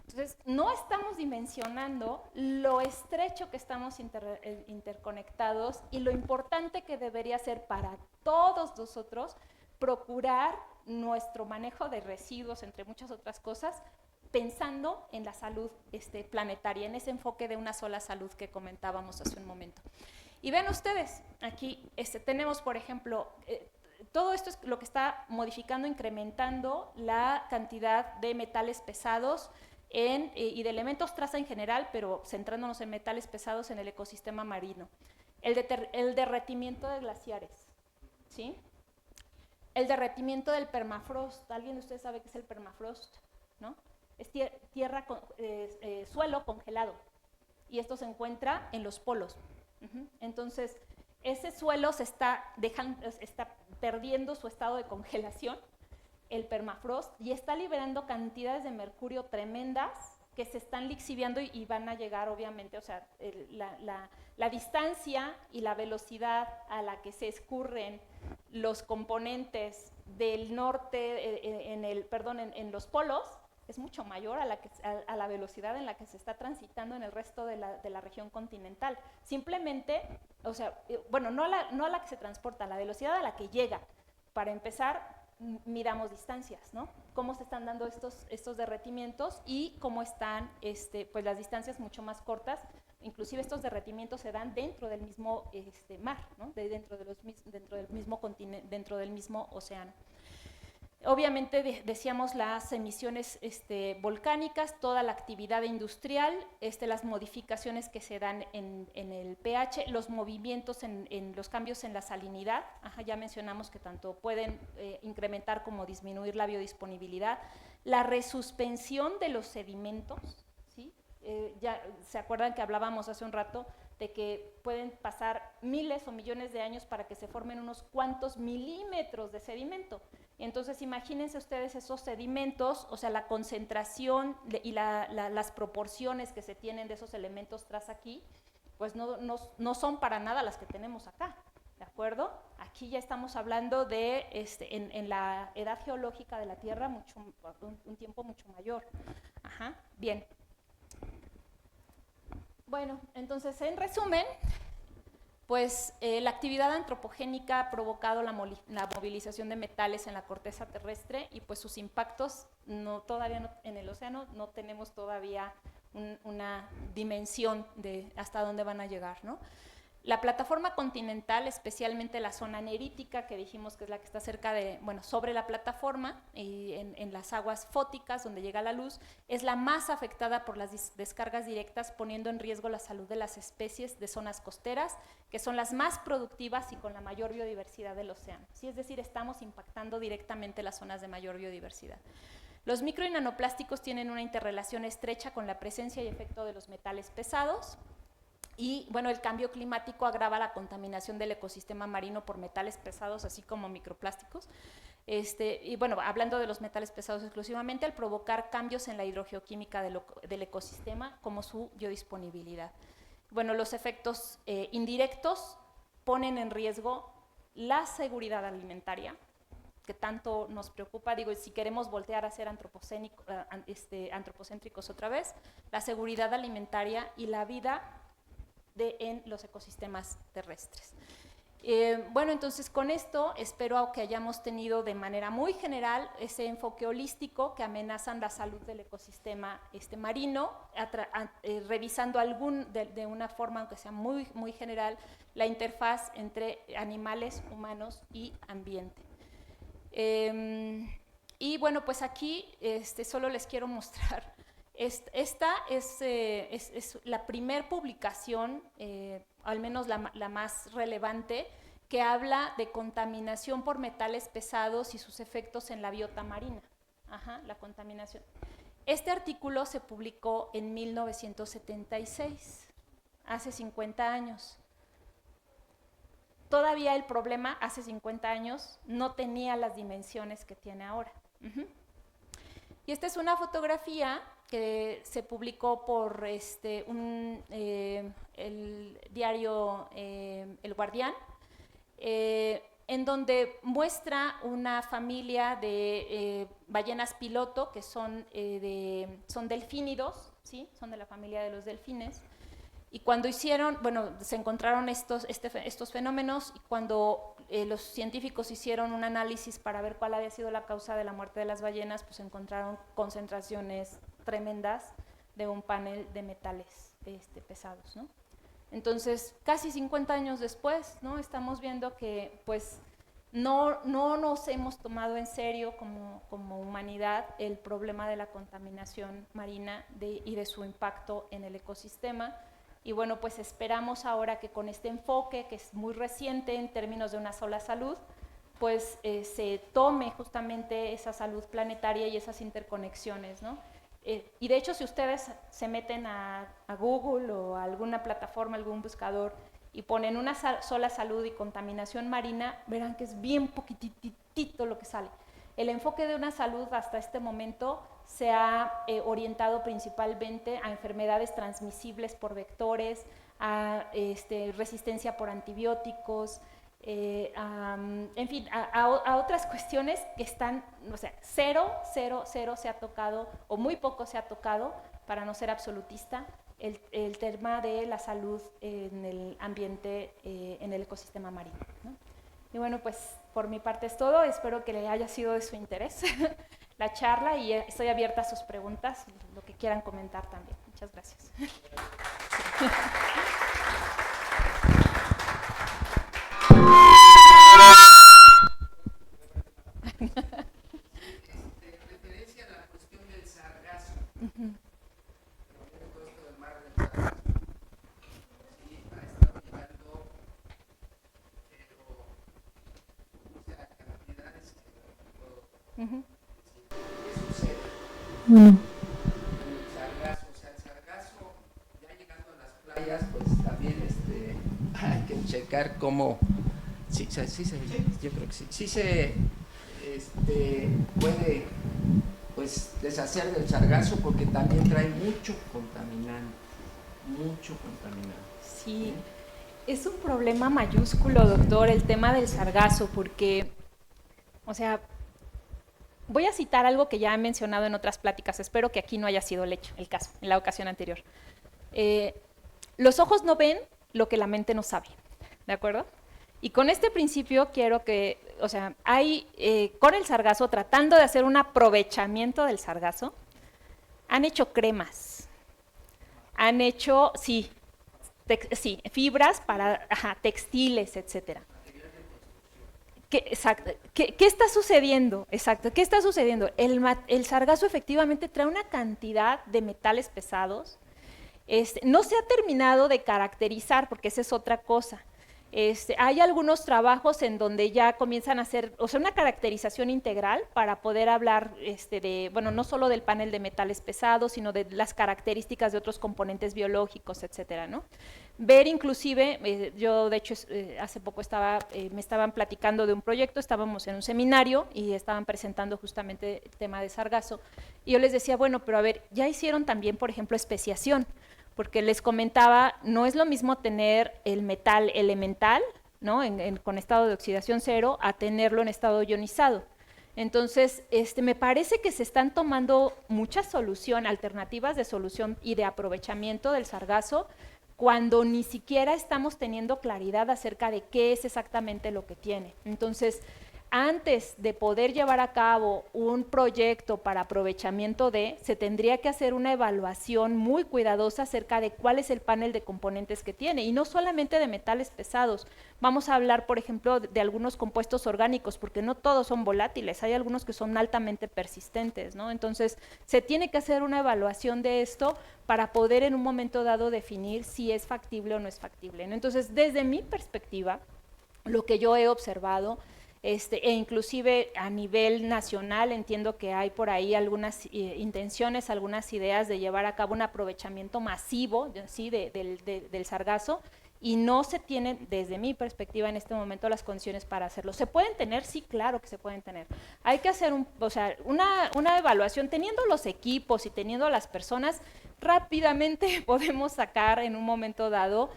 Entonces, no estamos dimensionando lo estrecho que estamos interconectados y lo importante que debería ser para todos nosotros procurar nuestro manejo de residuos, entre muchas otras cosas, pensando en la salud planetaria, en ese enfoque de una sola salud que comentábamos hace un momento. Y ven ustedes, aquí tenemos, por ejemplo, todo esto es lo que está modificando, incrementando la cantidad de metales pesados y de elementos traza en general, pero centrándonos en metales pesados en el ecosistema marino. El derretimiento de glaciares, ¿sí? El derretimiento del permafrost. ¿Alguien de ustedes sabe qué es el permafrost? ¿No? Es suelo congelado, y esto se encuentra en los polos. Entonces, ese suelo se está perdiendo su estado de congelación, el permafrost, y está liberando cantidades de mercurio tremendas que se están lixiviando y van a llegar, obviamente, o sea, la distancia y la velocidad a la que se escurren los componentes del norte, en los polos, es mucho mayor a la velocidad en la que se está transitando en el resto de la región continental. Simplemente, o sea, bueno, no a la que se transporta, a la velocidad a la que llega. Para empezar, midamos distancias, ¿no? Cómo se están dando estos derretimientos y cómo están pues las distancias mucho más cortas. Inclusive estos derretimientos se dan dentro del mismo mar, ¿no? dentro del mismo continente, dentro del mismo océano. Obviamente decíamos las emisiones volcánicas, toda la actividad industrial, las modificaciones que se dan en el pH, los movimientos en los cambios en la salinidad. Ya mencionamos que tanto pueden incrementar como disminuir la biodisponibilidad, la resuspensión de los sedimentos, ¿sí? Ya se acuerdan que hablábamos hace un rato de que pueden pasar miles o millones de años para que se formen unos cuantos milímetros de sedimento. Entonces, imagínense ustedes esos sedimentos, o sea, la concentración y las proporciones que se tienen de esos elementos traza aquí, pues no son para nada las que tenemos acá, ¿de acuerdo? Aquí ya estamos hablando de, en la edad geológica de la Tierra, un tiempo mucho mayor. Bien. Bueno, entonces, en resumen, pues la actividad antropogénica ha provocado la movilización de metales en la corteza terrestre y pues sus impactos todavía en el océano no tenemos todavía una dimensión de hasta dónde van a llegar, ¿no? La plataforma continental, especialmente la zona nerítica, que dijimos que es la que está cerca sobre la plataforma y en las aguas fóticas donde llega la luz, es la más afectada por las descargas directas, poniendo en riesgo la salud de las especies de zonas costeras, que son las más productivas y con la mayor biodiversidad del océano. ¿Sí? Es decir, estamos impactando directamente las zonas de mayor biodiversidad. Los micro y nanoplásticos tienen una interrelación estrecha con la presencia y efecto de los metales pesados. Y bueno, el cambio climático agrava la contaminación del ecosistema marino por metales pesados, así como microplásticos. Y bueno, hablando de los metales pesados exclusivamente, al provocar cambios en la hidrogeoquímica del ecosistema, como su biodisponibilidad. Bueno, los efectos indirectos ponen en riesgo la seguridad alimentaria, que tanto nos preocupa, digo, si queremos voltear a ser antropocéntricos otra vez, la seguridad alimentaria y la vida en los ecosistemas terrestres. Bueno, entonces con esto espero que hayamos tenido de manera muy general ese enfoque holístico que amenazan la salud del ecosistema marino, revisando de una forma, aunque sea muy, muy general, la interfaz entre animales, humanos y ambiente. Y bueno, pues aquí solo les quiero mostrar. Esta es la primer publicación, al menos la más relevante, que habla de contaminación por metales pesados y sus efectos en la biota marina. La contaminación. Este artículo se publicó en 1976, hace 50 años. Todavía el problema, hace 50 años, no tenía las dimensiones que tiene ahora. Y esta es una fotografía que se publicó por el diario El Guardián, en donde muestra una familia de ballenas piloto que son delfínidos, ¿sí? Son de la familia de los delfines. Y cuando se encontraron estos fenómenos, y cuando los científicos hicieron un análisis para ver cuál había sido la causa de la muerte de las ballenas, pues encontraron concentraciones tremendas de un panel de metales pesados, ¿no? Entonces, casi 50 años después, ¿no? Estamos viendo que pues no nos hemos tomado en serio como humanidad el problema de la contaminación marina y de su impacto en el ecosistema. Y bueno, pues esperamos ahora que con este enfoque, que es muy reciente en términos de una sola salud, pues se tome justamente esa salud planetaria y esas interconexiones, ¿no? Y de hecho, si ustedes se meten a Google o a alguna plataforma, algún buscador, y ponen una sola salud y contaminación marina, verán que es bien poquitito lo que sale. El enfoque de una salud hasta este momento se ha orientado principalmente a enfermedades transmisibles por vectores, a resistencia por antibióticos, en fin, a otras cuestiones que están, o sea, cero se ha tocado, o muy poco se ha tocado, para no ser absolutista, el tema de la salud en el ambiente, en el ecosistema marino, ¿no? Y bueno, pues por mi parte es todo. Espero que le haya sido de su interés la charla y estoy abierta a sus preguntas, lo que quieran comentar también. Muchas gracias. En referencia a la cuestión del sargazo, todo esto del mar del Sargazo, sí, ha estado llegando, pero, o sea, cantidades que no puedo decir. ¿Qué sucede? El sargazo, o sea, el sargazo, ya llegando a las playas, pues también hay que checar cómo, sí, yo creo que sí, sí se puede, pues, deshacer del sargazo, porque también trae mucho contaminante. Sí, es un problema mayúsculo, doctor, el tema del sargazo, porque, o sea, voy a citar algo que ya he mencionado en otras pláticas, espero que aquí no haya sido el caso, en la ocasión anterior. Los ojos no ven lo que la mente no sabe, ¿de acuerdo? Y con este principio quiero que, o sea, con el sargazo, tratando de hacer un aprovechamiento del sargazo, han hecho cremas, han hecho, sí, fibras para textiles, etcétera. Exacto. ¿Qué está sucediendo? Exacto. ¿Qué está sucediendo? El sargazo efectivamente trae una cantidad de metales pesados. No se ha terminado de caracterizar, porque esa es otra cosa. Hay algunos trabajos en donde ya comienzan a hacer, o sea, una caracterización integral para poder hablar bueno, no solo del panel de metales pesados, sino de las características de otros componentes biológicos, etcétera, ¿no? Ver inclusive, yo de hecho hace poco me estaban platicando de un proyecto, estábamos en un seminario y estaban presentando justamente el tema de sargazo, y yo les decía, bueno, pero a ver, ya hicieron también, por ejemplo, especiación, porque les comentaba, no es lo mismo tener el metal elemental, ¿no? con estado de oxidación cero, a tenerlo en estado ionizado. Entonces, me parece que se están tomando muchas alternativas de solución y de aprovechamiento del sargazo, cuando ni siquiera estamos teniendo claridad acerca de qué es exactamente lo que tiene. Entonces, antes de poder llevar a cabo un proyecto para aprovechamiento se tendría que hacer una evaluación muy cuidadosa acerca de cuál es el panel de componentes que tiene, y no solamente de metales pesados. Vamos a hablar, por ejemplo, de algunos compuestos orgánicos, porque no todos son volátiles, hay algunos que son altamente persistentes, ¿no? Entonces, se tiene que hacer una evaluación de esto para poder en un momento dado definir si es factible o no es factible, ¿no? Entonces, desde mi perspectiva, lo que yo he observado, e inclusive a nivel nacional entiendo que hay por ahí algunas intenciones, algunas ideas de llevar a cabo un aprovechamiento masivo, ¿sí? del sargazo, y no se tienen, desde mi perspectiva en este momento, las condiciones para hacerlo. ¿Se pueden tener? Sí, claro que se pueden tener. Hay que hacer una evaluación, teniendo los equipos y teniendo las personas, rápidamente podemos sacar en un momento dado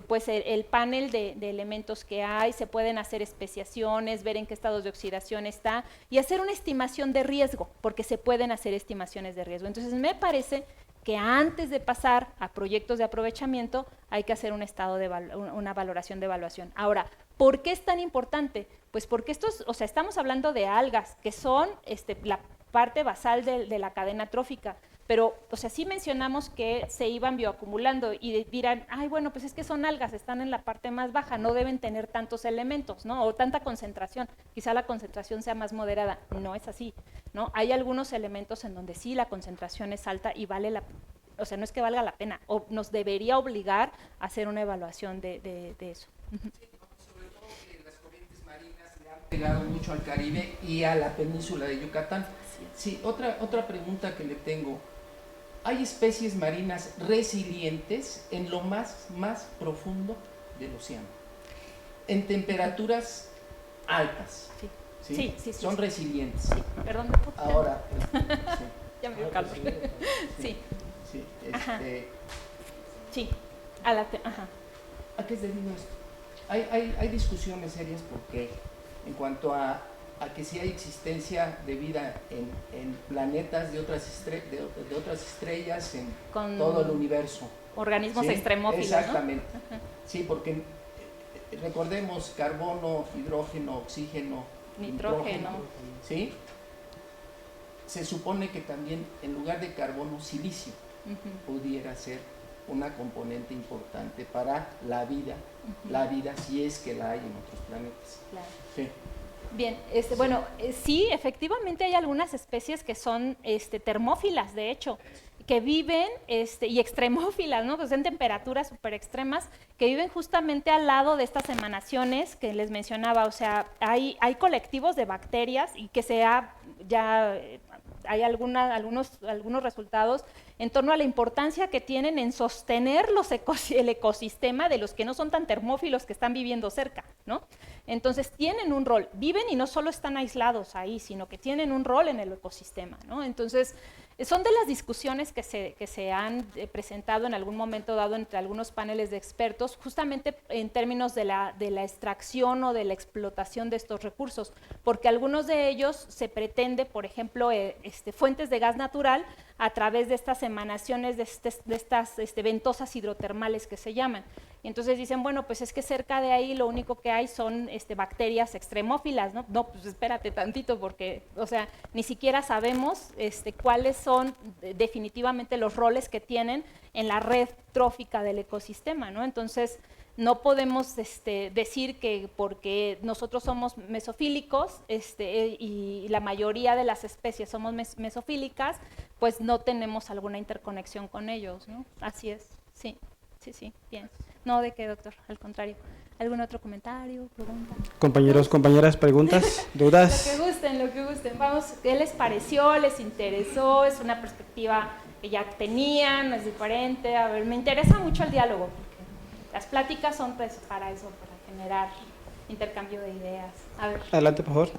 pues el panel de elementos que hay, se pueden hacer especiaciones, ver en qué estados de oxidación está y hacer una estimación de riesgo, porque se pueden hacer estimaciones de riesgo. Entonces, me parece que antes de pasar a proyectos de aprovechamiento hay que hacer una valoración de evaluación. Ahora, ¿por qué es tan importante? Pues porque estamos hablando de algas, que son la parte basal de la cadena trófica. Pero, o sea, sí mencionamos que se iban bioacumulando y dirán, ay, bueno, pues es que son algas, están en la parte más baja, no deben tener tantos elementos, ¿no? O tanta concentración, quizá la concentración sea más moderada. No es así, ¿no? Hay algunos elementos en donde sí la concentración es alta y vale la, o sea, no es que valga la pena, o nos debería obligar a hacer una evaluación de eso. Sí, sobre todo que las corrientes marinas le han pegado mucho al Caribe y a la península de Yucatán. Sí, otra pregunta que le tengo. ¿Hay especies marinas resilientes en lo más profundo del océano? En temperaturas altas. Sí. Sí. Son resilientes. Sí, perdón. Ahora, sí. Ya me dio calor. Sí. Sí, Sí. Ajá. ¿A qué es debido esto? Hay discusiones serias porque en cuanto a que si hay existencia de vida en planetas de otras estrellas, en Con todo el universo. organismos ¿Sí? extremófilos, Exactamente. ¿no? Sí, porque recordemos carbono, hidrógeno, oxígeno, Nitrógeno. ¿sí? Se supone que también en lugar de carbono, silicio pudiera ser una componente importante para la vida, si es que la hay en otros planetas. Claro. Sí. Bien, bueno, sí, efectivamente hay algunas especies que son termófilas, de hecho, que viven, y extremófilas, ¿no? Pues en temperaturas súper extremas, que viven justamente al lado de estas emanaciones que les mencionaba. O sea, hay colectivos de bacterias y que hay algunos resultados en torno a la importancia que tienen en sostener el ecosistema de los que no son tan termófilos que están viviendo cerca, ¿no? Entonces tienen un rol, viven y no solo están aislados ahí, sino que tienen un rol en el ecosistema, ¿no? Entonces son de las discusiones que se han presentado en algún momento dado entre algunos paneles de expertos, justamente en términos de la extracción o de la explotación de estos recursos, porque algunos de ellos se pretende, por ejemplo, fuentes de gas natural a través de estas emanaciones, de estas ventosas hidrotermales que se llaman. Y entonces dicen, bueno, pues es que cerca de ahí lo único que hay son bacterias extremófilas, ¿no? No, pues espérate tantito porque, o sea, ni siquiera sabemos cuáles son definitivamente los roles que tienen en la red trófica del ecosistema, ¿no? Entonces, no podemos decir que porque nosotros somos mesofílicos y la mayoría de las especies somos mesofílicas, pues no tenemos alguna interconexión con ellos, ¿no? Así es, sí, bien. No, ¿de qué, doctor? Al contrario. ¿Algún otro comentario, pregunta? Compañeros, compañeras, preguntas, dudas. Lo que gusten. Vamos, ¿qué les pareció? ¿Les interesó? ¿Es una perspectiva que ya tenían? ¿Es diferente? A ver, me interesa mucho el diálogo. Las pláticas son pues para eso, para generar intercambio de ideas. A ver. Adelante, por favor.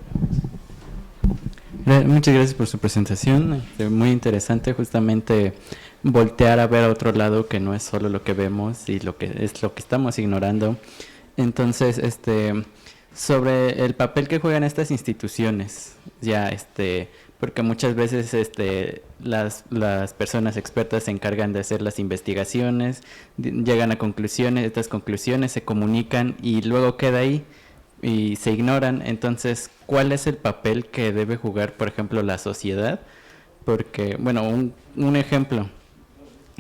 Muchas gracias por su presentación. Muy interesante justamente voltear a ver a otro lado que no es solo lo que vemos y lo que estamos ignorando. Entonces, sobre el papel que juegan estas instituciones, porque muchas veces las personas expertas se encargan de hacer las investigaciones, llegan a conclusiones, estas conclusiones se comunican y luego queda ahí y se ignoran. Entonces, ¿cuál es el papel que debe jugar, por ejemplo, la sociedad? Porque, bueno, un ejemplo,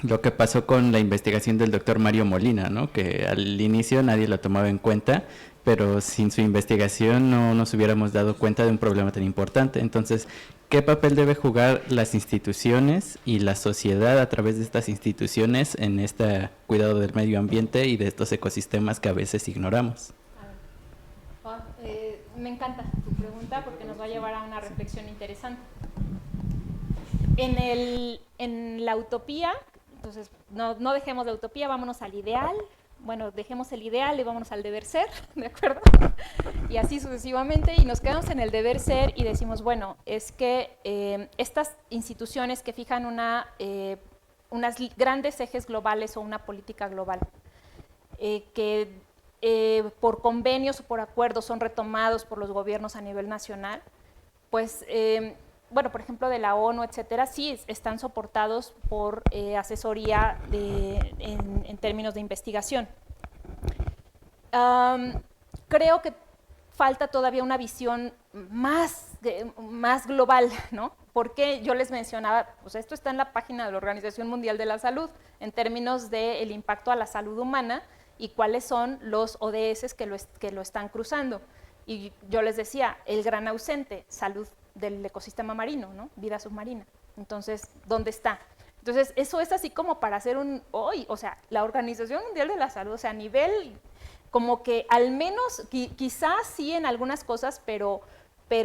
lo que pasó con la investigación del doctor Mario Molina, ¿no? Que al inicio nadie lo tomaba en cuenta, pero sin su investigación no nos hubiéramos dado cuenta de un problema tan importante. Entonces, ¿qué papel debe jugar las instituciones y la sociedad a través de estas instituciones en este cuidado del medio ambiente y de estos ecosistemas que a veces ignoramos? Me encanta tu pregunta porque nos va a llevar a una reflexión interesante. En la utopía, entonces no dejemos la utopía, vámonos al ideal. Bueno, dejemos el ideal y vámonos al deber ser, ¿de acuerdo? Y así sucesivamente, y nos quedamos en el deber ser y decimos, bueno, es que estas instituciones que fijan unas grandes ejes globales o una política global, que por convenios o por acuerdos son retomados por los gobiernos a nivel nacional, pues, bueno, por ejemplo, de la ONU, etcétera, sí están soportados por asesoría en términos de investigación. Creo que falta todavía una visión más global, ¿no? porque yo les mencionaba, pues esto está en la página de la Organización Mundial de la Salud, en términos del impacto a la salud humana y cuáles son los ODS que lo están cruzando. Y yo les decía, el gran ausente, salud del ecosistema marino, ¿no? Vida submarina. Entonces, ¿dónde está? Entonces, eso es así como para hacer o sea, la Organización Mundial de la Salud, o sea, a nivel, como que al menos, quizás sí en algunas cosas, pero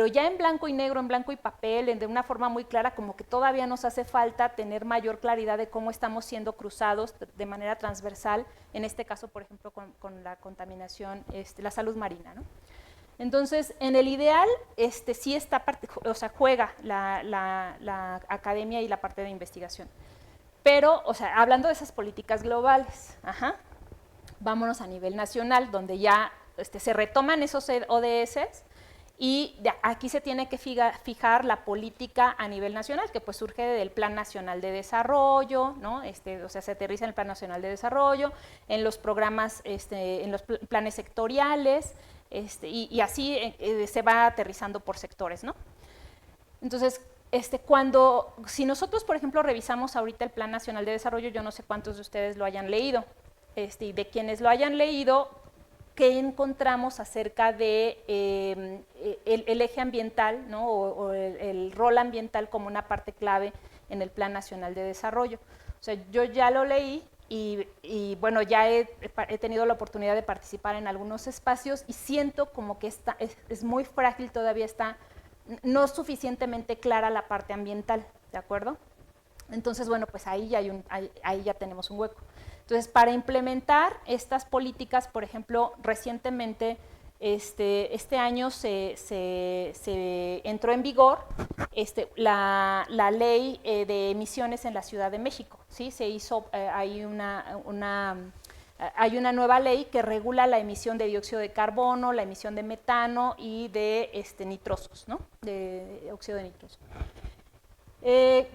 ya en blanco y negro, en blanco y papel, de una forma muy clara, como que todavía nos hace falta tener mayor claridad de cómo estamos siendo cruzados de manera transversal, en este caso, por ejemplo, con la contaminación, la salud marina, ¿no? Entonces, en el ideal, sí está o sea, juega la academia y la parte de investigación. Pero, o sea, hablando de esas políticas globales, vámonos a nivel nacional, donde ya se retoman esos ODS, y aquí se tiene que fijar la política a nivel nacional, que pues surge del Plan Nacional de Desarrollo, ¿no? O sea, se aterriza en el Plan Nacional de Desarrollo, en los programas, en los planes sectoriales, y así se va aterrizando por sectores, ¿no? Entonces, si nosotros, por ejemplo, revisamos ahorita el Plan Nacional de Desarrollo, yo no sé cuántos de ustedes lo hayan leído, y de quienes lo hayan leído, ¿qué encontramos acerca de el eje ambiental, ¿no? o el rol ambiental como una parte clave en el Plan Nacional de Desarrollo? O sea, yo ya lo leí y bueno, ya he tenido la oportunidad de participar en algunos espacios y siento como que es muy frágil, todavía está no suficientemente clara la parte ambiental, ¿de acuerdo? Entonces, bueno, pues ahí ya tenemos un hueco. Entonces, para implementar estas políticas, por ejemplo, recientemente, este año se entró en vigor la ley de emisiones en la Ciudad de México, ¿sí? Se hizo, hay una nueva ley que regula la emisión de dióxido de carbono, la emisión de metano y de nitrosos, ¿no? De óxido de nitroso.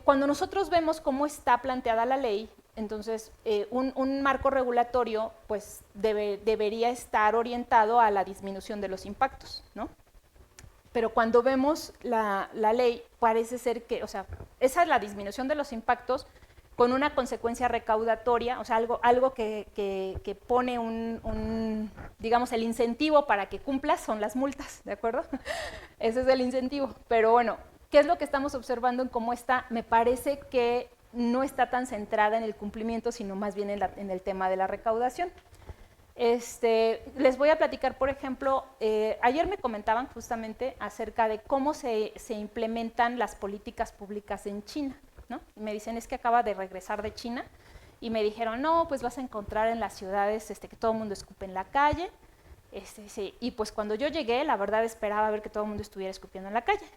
Cuando nosotros vemos cómo está planteada la ley, entonces un marco regulatorio pues debería estar orientado a la disminución de los impactos, ¿no? Pero cuando vemos la ley, parece ser que, o sea, esa es la disminución de los impactos con una consecuencia recaudatoria, o sea, algo que pone digamos, el incentivo para que cumplas son las multas, ¿de acuerdo? Ese es el incentivo. Pero bueno, ¿qué es lo que estamos observando en cómo está? Me parece que no está tan centrada en el cumplimiento, sino más bien en el tema de la recaudación. Les voy a platicar, por ejemplo, ayer me comentaban justamente acerca de cómo se implementan las políticas públicas en China, ¿no? Y me dicen, es que acaba de regresar de China, y me dijeron, no, pues vas a encontrar en las ciudades que todo el mundo escupe en la calle, sí. Y pues cuando yo llegué, la verdad esperaba ver que todo el mundo estuviera escupiendo en la calle,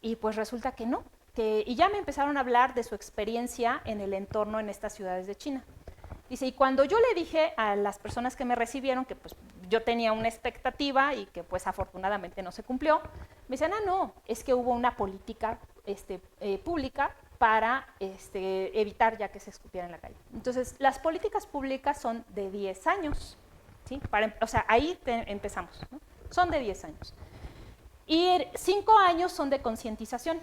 y pues resulta que no. Y ya me empezaron a hablar de su experiencia en el entorno en estas ciudades de China. Dice, y cuando yo le dije a las personas que me recibieron que pues yo tenía una expectativa y que pues afortunadamente no se cumplió, me decían, no, es que hubo una política pública para evitar ya que se escupiera en la calle. Entonces, las políticas públicas son de 10 años, ¿sí? O sea, ahí empezamos, ¿no? Son de 10 años. Y 5 años son de concientización.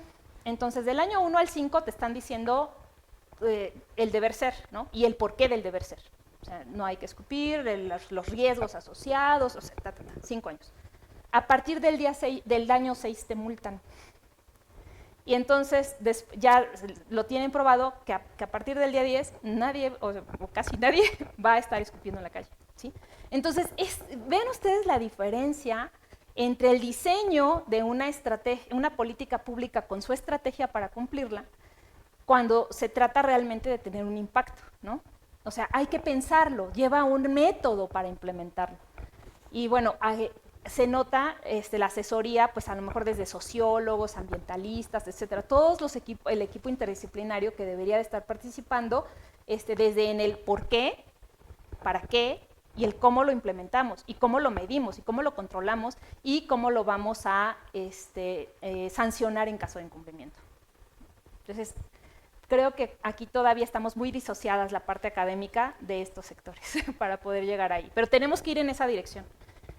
Entonces, del año 1 al 5 te están diciendo el deber ser, ¿no? Y el porqué del deber ser. O sea, no hay que escupir, los riesgos asociados, o sea, 5 años. A partir del año 6 te multan. Y entonces ya lo tienen probado que a partir del día 10 nadie, o casi nadie, va a estar escupiendo en la calle, ¿sí? Entonces, ven ustedes la diferencia entre el diseño de una política pública con su estrategia para cumplirla, cuando se trata realmente de tener un impacto, ¿no? O sea, hay que pensarlo, lleva un método para implementarlo. Y bueno, se nota la asesoría, pues a lo mejor desde sociólogos, ambientalistas, etcétera, el equipo interdisciplinario que debería de estar participando, desde en el por qué, para qué, y el cómo lo implementamos, y cómo lo medimos, y cómo lo controlamos, y cómo lo vamos a sancionar en caso de incumplimiento. Entonces, creo que aquí todavía estamos muy disociadas la parte académica de estos sectores para poder llegar ahí. Pero tenemos que ir en esa dirección.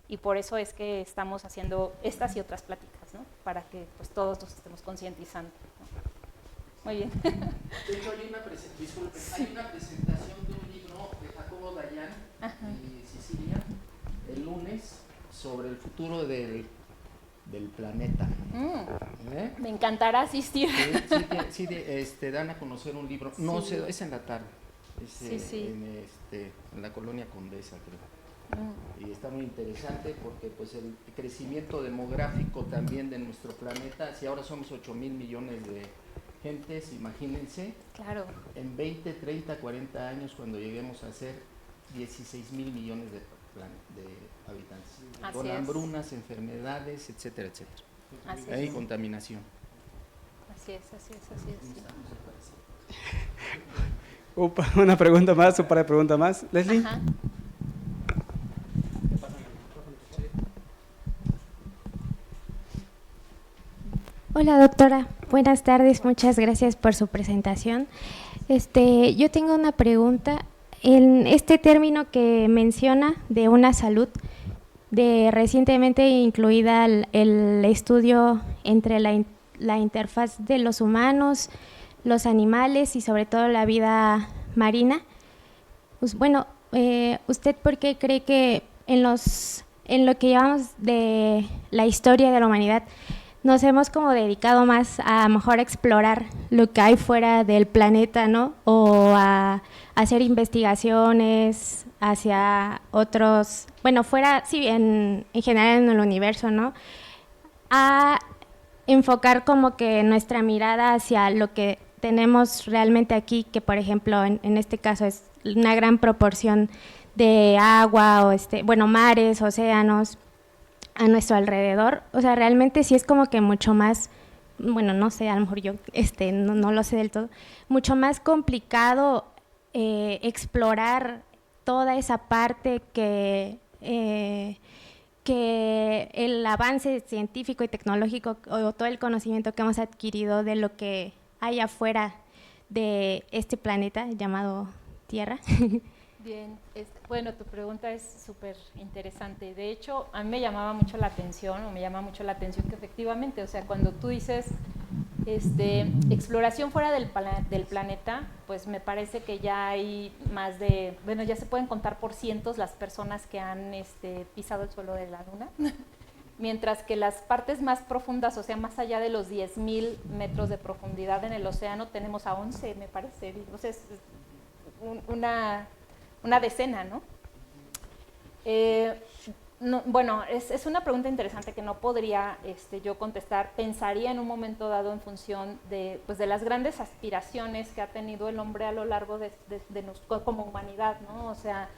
Y por eso es que estamos haciendo estas y otras pláticas, ¿no? Para que pues, todos nos estemos concientizando, ¿no? Muy bien. De hecho, hay una presentación de un libro de Jacobo Dayan y Sicilia el lunes sobre el futuro del planeta. Me encantará asistir. Sí, dan a conocer un libro. No sé, es en la tarde. En la colonia Condesa, creo. Y está muy interesante porque pues el crecimiento demográfico también de nuestro planeta, si ahora somos 8,000 millones de gentes, imagínense, claro, en 20, 30, 40 años cuando lleguemos a ser 16,000 millones de habitantes, con hambrunas, enfermedades, etcétera, etcétera. Y contaminación. Así es. Una pregunta más, un par de preguntas más. Leslie. Ajá. Hola doctora, buenas tardes, muchas gracias por su presentación. Yo tengo una pregunta. En este término que menciona de una salud, de recientemente incluida el estudio entre la interfaz de los humanos, los animales y sobre todo la vida marina. Pues bueno, ¿usted por qué cree que en lo que llevamos de la historia de la humanidad nos hemos como dedicado más a mejor explorar lo que hay fuera del planeta, ¿no? O a hacer investigaciones hacia otros, bueno, fuera, sí, en general en el universo, ¿no? A enfocar como que nuestra mirada hacia lo que tenemos realmente aquí, que por ejemplo en este caso es una gran proporción de agua o mares, océanos a nuestro alrededor. O sea, realmente sí es como que mucho más, bueno, no sé, a lo mejor yo no lo sé del todo, mucho más complicado explorar toda esa parte que el avance científico y tecnológico o todo el conocimiento que hemos adquirido de lo que hay afuera de este planeta llamado Tierra. Bien, bueno, tu pregunta es súper interesante. De hecho, a mí me llama mucho la atención que efectivamente, o sea, cuando tú dices exploración fuera del planeta, pues me parece que ya hay más de, bueno, ya se pueden contar por cientos las personas que han pisado el suelo de la Luna, mientras que las partes más profundas, o sea, más allá de los 10,000 metros de profundidad en el océano, tenemos a 11, me parece. O sea, es una decena, ¿no? Bueno, es una pregunta interesante que no podría yo contestar. Pensaría en un momento dado en función de las grandes aspiraciones que ha tenido el hombre a lo largo de como humanidad, ¿no? O sea,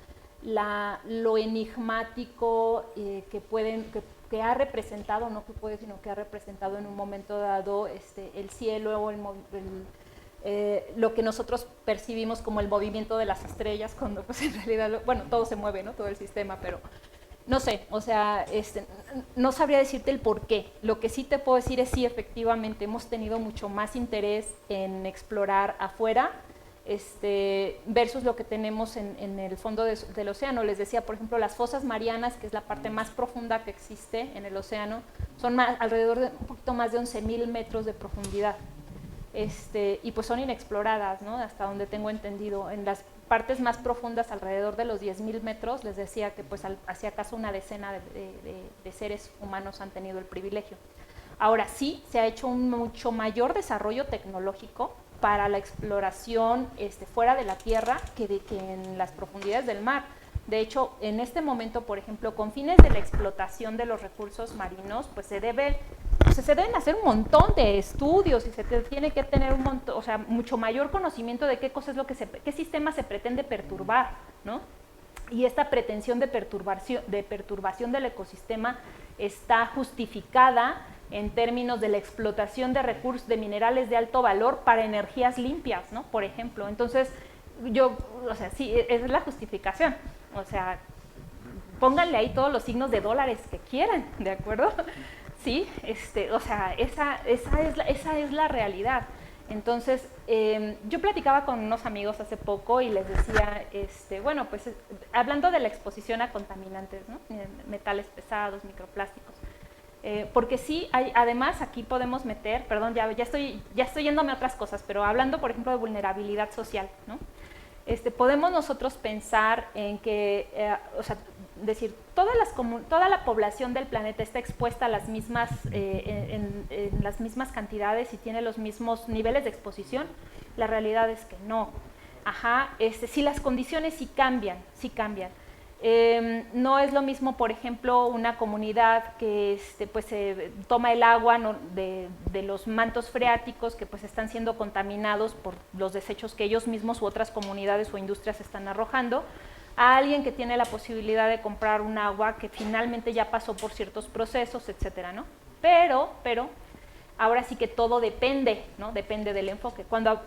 lo enigmático que ha representado, no que puede, sino que ha representado en un momento dado el cielo o lo que nosotros percibimos como el movimiento de las estrellas, cuando pues en realidad, bueno, todo se mueve, ¿no? Todo el sistema, pero no sé, o sea, no sabría decirte el por qué. Lo que sí te puedo decir es sí, efectivamente, hemos tenido mucho más interés en explorar afuera, versus lo que tenemos en el fondo del océano. Les decía, por ejemplo, las fosas marianas, que es la parte más profunda que existe en el océano, son alrededor de un poquito más de 11,000 metros de profundidad. Y pues son inexploradas, ¿no? Hasta donde tengo entendido. En las partes más profundas, alrededor de los 10,000 metros, les decía que pues hacia acaso una decena de seres humanos han tenido el privilegio. Ahora sí, se ha hecho un mucho mayor desarrollo tecnológico para la exploración fuera de la Tierra que en las profundidades del mar. De hecho, en este momento, por ejemplo, con fines de la explotación de los recursos marinos, pues se deben hacer un montón de estudios y se tiene que tener un montón, o sea, mucho mayor conocimiento de qué cosa es qué sistema se pretende perturbar, ¿no? Y esta pretensión de perturbación del ecosistema está justificada en términos de la explotación de recursos, de minerales de alto valor para energías limpias, ¿no? Por ejemplo. Entonces, o sea, sí, esa es la justificación. O sea, pónganle ahí todos los signos de dólares que quieran, ¿de acuerdo? Sí, o sea, esa es la realidad. Entonces, yo platicaba con unos amigos hace poco y les decía, bueno, pues hablando de la exposición a contaminantes, ¿no? Metales pesados, microplásticos, Porque sí, además aquí podemos meter, perdón, ya estoy yéndome a otras cosas, pero hablando, por ejemplo, de vulnerabilidad social, ¿no? Podemos nosotros pensar en que, o sea, decir, toda la población del planeta está expuesta a las mismas, en las mismas cantidades y tiene los mismos niveles de exposición. La realidad es que no. Ajá, sí, las condiciones sí cambian, sí cambian. No es lo mismo, por ejemplo, una comunidad que pues, toma el agua, ¿no?, de los mantos freáticos que pues, están siendo contaminados por los desechos que ellos mismos u otras comunidades o industrias están arrojando, a alguien que tiene la posibilidad de comprar un agua que finalmente ya pasó por ciertos procesos, etcétera, ¿no? Pero ahora sí que todo depende, ¿no? Depende del enfoque.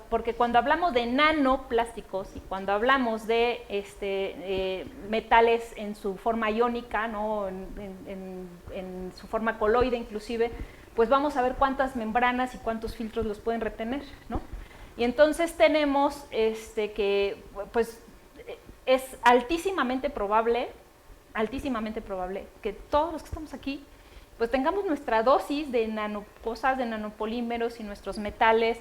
Porque cuando hablamos de nanoplásticos y cuando hablamos de metales en su forma iónica, ¿no?, en su forma coloide inclusive, pues vamos a ver cuántas membranas y cuántos filtros los pueden retener, ¿no? Y entonces tenemos que pues es altísimamente probable que todos los que estamos aquí pues tengamos nuestra dosis de cosas, de nanopolímeros y nuestros metales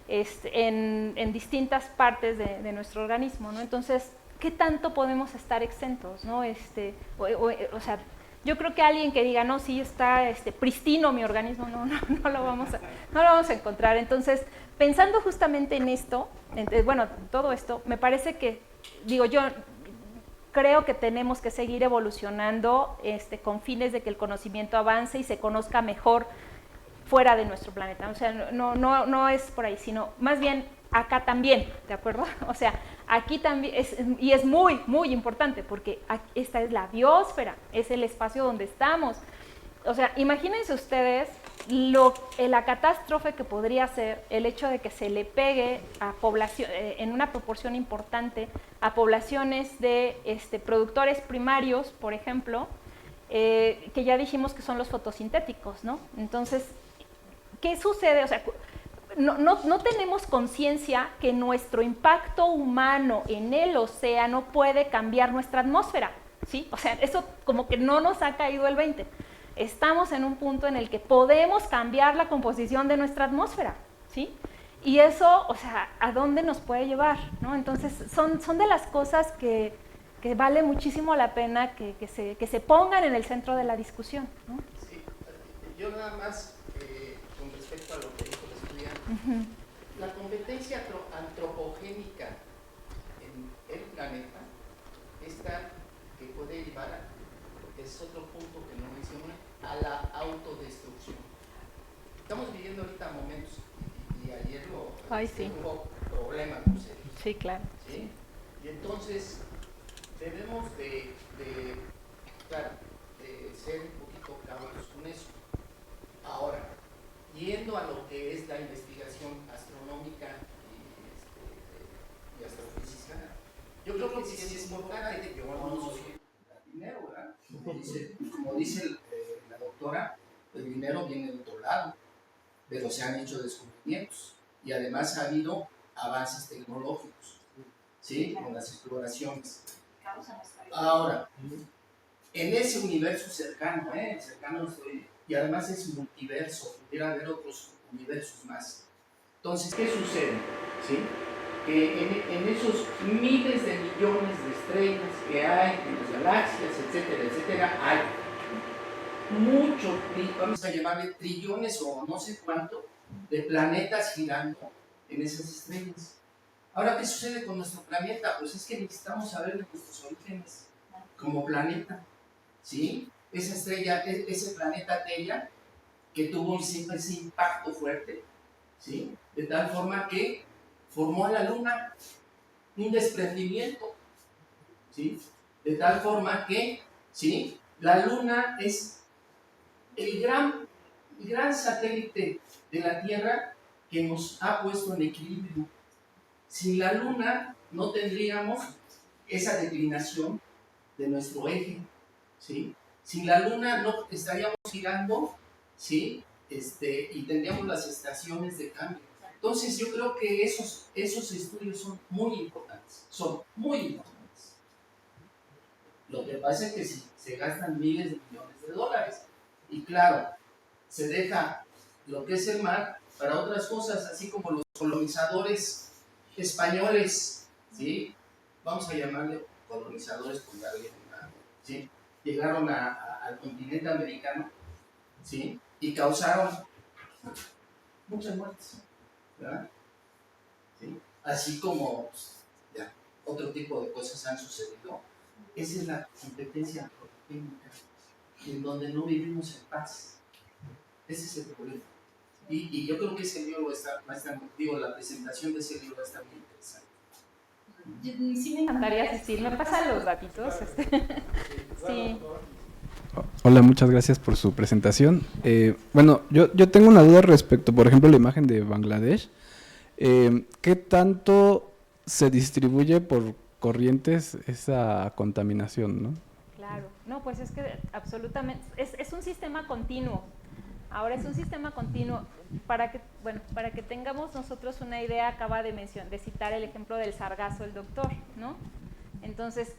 en distintas partes de nuestro organismo, ¿no? Entonces, ¿qué tanto podemos estar exentos, ¿no? O sea, yo creo que alguien que diga, no, sí está pristino mi organismo, no lo vamos a encontrar. Entonces, pensando justamente en esto, bueno, todo esto, me parece que, digo, yo creo que tenemos que seguir evolucionando con fines de que el conocimiento avance y se conozca mejor fuera de nuestro planeta. O sea, no es por ahí, sino más bien acá también, ¿de acuerdo? O sea, aquí también, y es muy, muy importante, porque esta es la biosfera, es el espacio donde estamos. O sea, imagínense ustedes la catástrofe que podría ser el hecho de que se le pegue a población, en una proporción importante, a poblaciones de productores primarios, por ejemplo, que ya dijimos que son los fotosintéticos, ¿no? Entonces, ¿qué sucede? O sea, no tenemos conciencia que nuestro impacto humano en el océano puede cambiar nuestra atmósfera, ¿sí? O sea, eso como que no nos ha caído el 20. Estamos en un punto en el que podemos cambiar la composición de nuestra atmósfera, ¿sí? Y eso, o sea, ¿a dónde nos puede llevar, ¿no? Entonces, son de las cosas que vale muchísimo la pena que se pongan en el centro de la discusión, ¿no? Sí, yo nada más, con respecto a lo que dijo la estudiante, la competencia antropogénica en el planeta es tal que puede llevar es otro punto que no mencioné, a la autodestrucción. Estamos viviendo ahorita momentos, y ayer hubo problemas muy serios. Sí, claro. ¿Sí? Y entonces debemos de ser un poquito cautos con eso. Ahora, yendo a lo que es la investigación astronómica y astrofísica, yo creo que sí es importante que no soy dinero, ¿verdad? Como dice la doctora, el dinero viene de otro lado, pero se han hecho descubrimientos y además ha habido avances tecnológicos, ¿sí? Con las exploraciones. Ahora, en ese universo cercano, y además es multiverso, pudiera haber otros universos más. Entonces, ¿qué sucede? ¿Sí? Que en esos miles de millones de estrellas que hay, en las galaxias, etcétera, etcétera, hay muchos, vamos a llamarle trillones o no sé cuánto, de planetas girando en esas estrellas. Ahora, ¿qué sucede con nuestro planeta? Pues es que necesitamos saber de nuestros orígenes como planeta, ¿sí? Esa estrella, ese planeta Tella, que tuvo ese impacto fuerte, ¿sí? De tal forma que formó a la Luna un desprendimiento, ¿sí? De tal forma que, ¿sí? La Luna es el gran satélite de la Tierra que nos ha puesto en equilibrio. Sin la Luna no tendríamos esa declinación de nuestro eje, ¿sí? Sin la Luna no estaríamos girando, ¿sí? Y tendríamos las estaciones de cambio. Entonces yo creo que esos estudios son muy importantes, Lo que pasa es que si se gastan miles de millones de dólares, y claro, se deja lo que es el mar para otras cosas, así como los colonizadores españoles, ¿sí? Vamos a llamarle colonizadores por darle una, ¿sí? Llegaron al continente americano, ¿sí? Y causaron muchas muertes, ¿verdad? ¿Sí? Así como ya, otro tipo de cosas han sucedido. Esa es la competencia agroquímica, en donde no vivimos en paz. Ese es el problema. Y yo creo que ese libro va a estar, la presentación de ese libro va a estar muy interesante. Sí, me encantaría asistir. ¿Me pasan los datitos? Sí. Hola, muchas gracias por su presentación. Bueno, yo tengo una duda respecto, por ejemplo, a la imagen de Bangladesh. ¿Qué tanto se distribuye por corrientes esa contaminación, no? Claro, no, pues es que absolutamente, es un sistema continuo. Ahora es un sistema continuo. Para que tengamos nosotros una idea, acaba de citar el ejemplo del sargazo el doctor, ¿no? Entonces,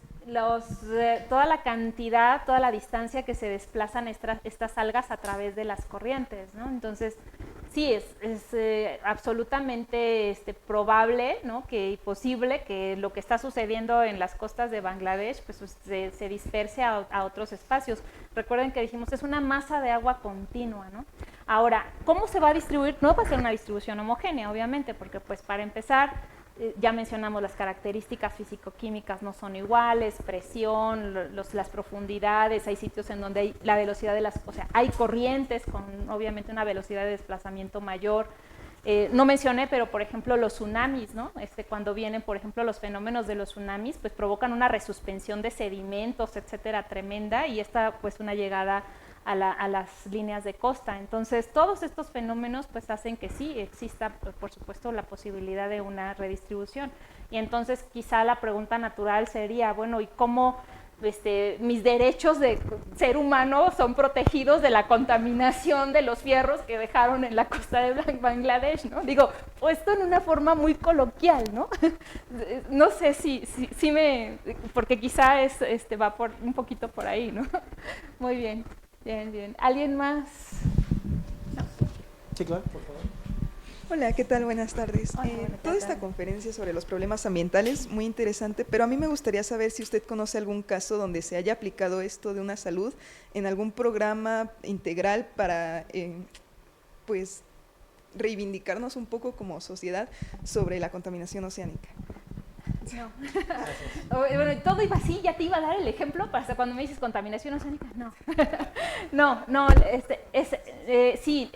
toda la cantidad, toda la distancia que se desplazan estas algas a través de las corrientes, ¿no? Entonces, sí, es absolutamente probable, ¿no? Y posible que lo que está sucediendo en las costas de Bangladesh pues, se disperse a otros espacios. Recuerden que dijimos, es una masa de agua continua, ¿no? Ahora, ¿cómo se va a distribuir? No va a ser una distribución homogénea, obviamente, porque pues para empezar, ya mencionamos las características físico-químicas no son iguales, presión, las profundidades, hay sitios en donde hay la velocidad de o sea, hay corrientes con obviamente una velocidad de desplazamiento mayor. No mencioné, pero por ejemplo los tsunamis, ¿no? Cuando vienen, por ejemplo, los fenómenos de los tsunamis, pues provocan una resuspensión de sedimentos, etcétera, tremenda, y esta pues una llegada a las líneas de costa. Entonces, todos estos fenómenos pues hacen que sí exista, por supuesto, la posibilidad de una redistribución. Y entonces, quizá la pregunta natural sería, bueno, ¿y cómo mis derechos de ser humano son protegidos de la contaminación de los fierros que dejaron en la costa de Bangladesh, ¿no? Digo, puesto en una forma muy coloquial, ¿no? No sé si porque quizá va un poquito por ahí, ¿no? Muy bien. Bien. ¿Alguien más? No. Sí, claro, por favor. Hola, ¿qué tal? Buenas tardes. Toda esta conferencia sobre los problemas ambientales, muy interesante, pero a mí me gustaría saber si usted conoce algún caso donde se haya aplicado esto de una salud en algún programa integral para, pues, reivindicarnos un poco como sociedad sobre la contaminación oceánica. No. Bueno, todo iba así, ya te iba a dar el ejemplo, hasta cuando me dices contaminación oceánica, no. Sí,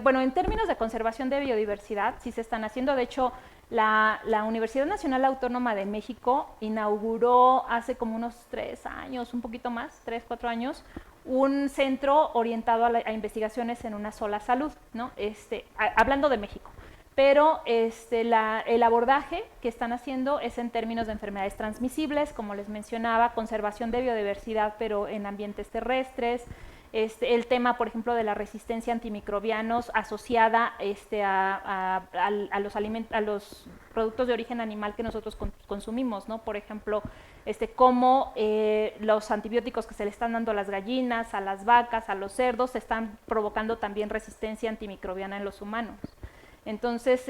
bueno, en términos de conservación de biodiversidad, sí se están haciendo. De hecho, la Universidad Nacional Autónoma de México inauguró hace como unos 3 años, un poquito más, 3, 4 años, un centro orientado a investigaciones en una sola salud, ¿no? Hablando de México. Pero el abordaje que están haciendo es en términos de enfermedades transmisibles, como les mencionaba, conservación de biodiversidad, pero en ambientes terrestres, el tema, por ejemplo, de la resistencia a antimicrobianos asociada a los productos de origen animal que nosotros consumimos, ¿no? Por ejemplo, cómo los antibióticos que se le están dando a las gallinas, a las vacas, a los cerdos, están provocando también resistencia antimicrobiana en los humanos. Entonces,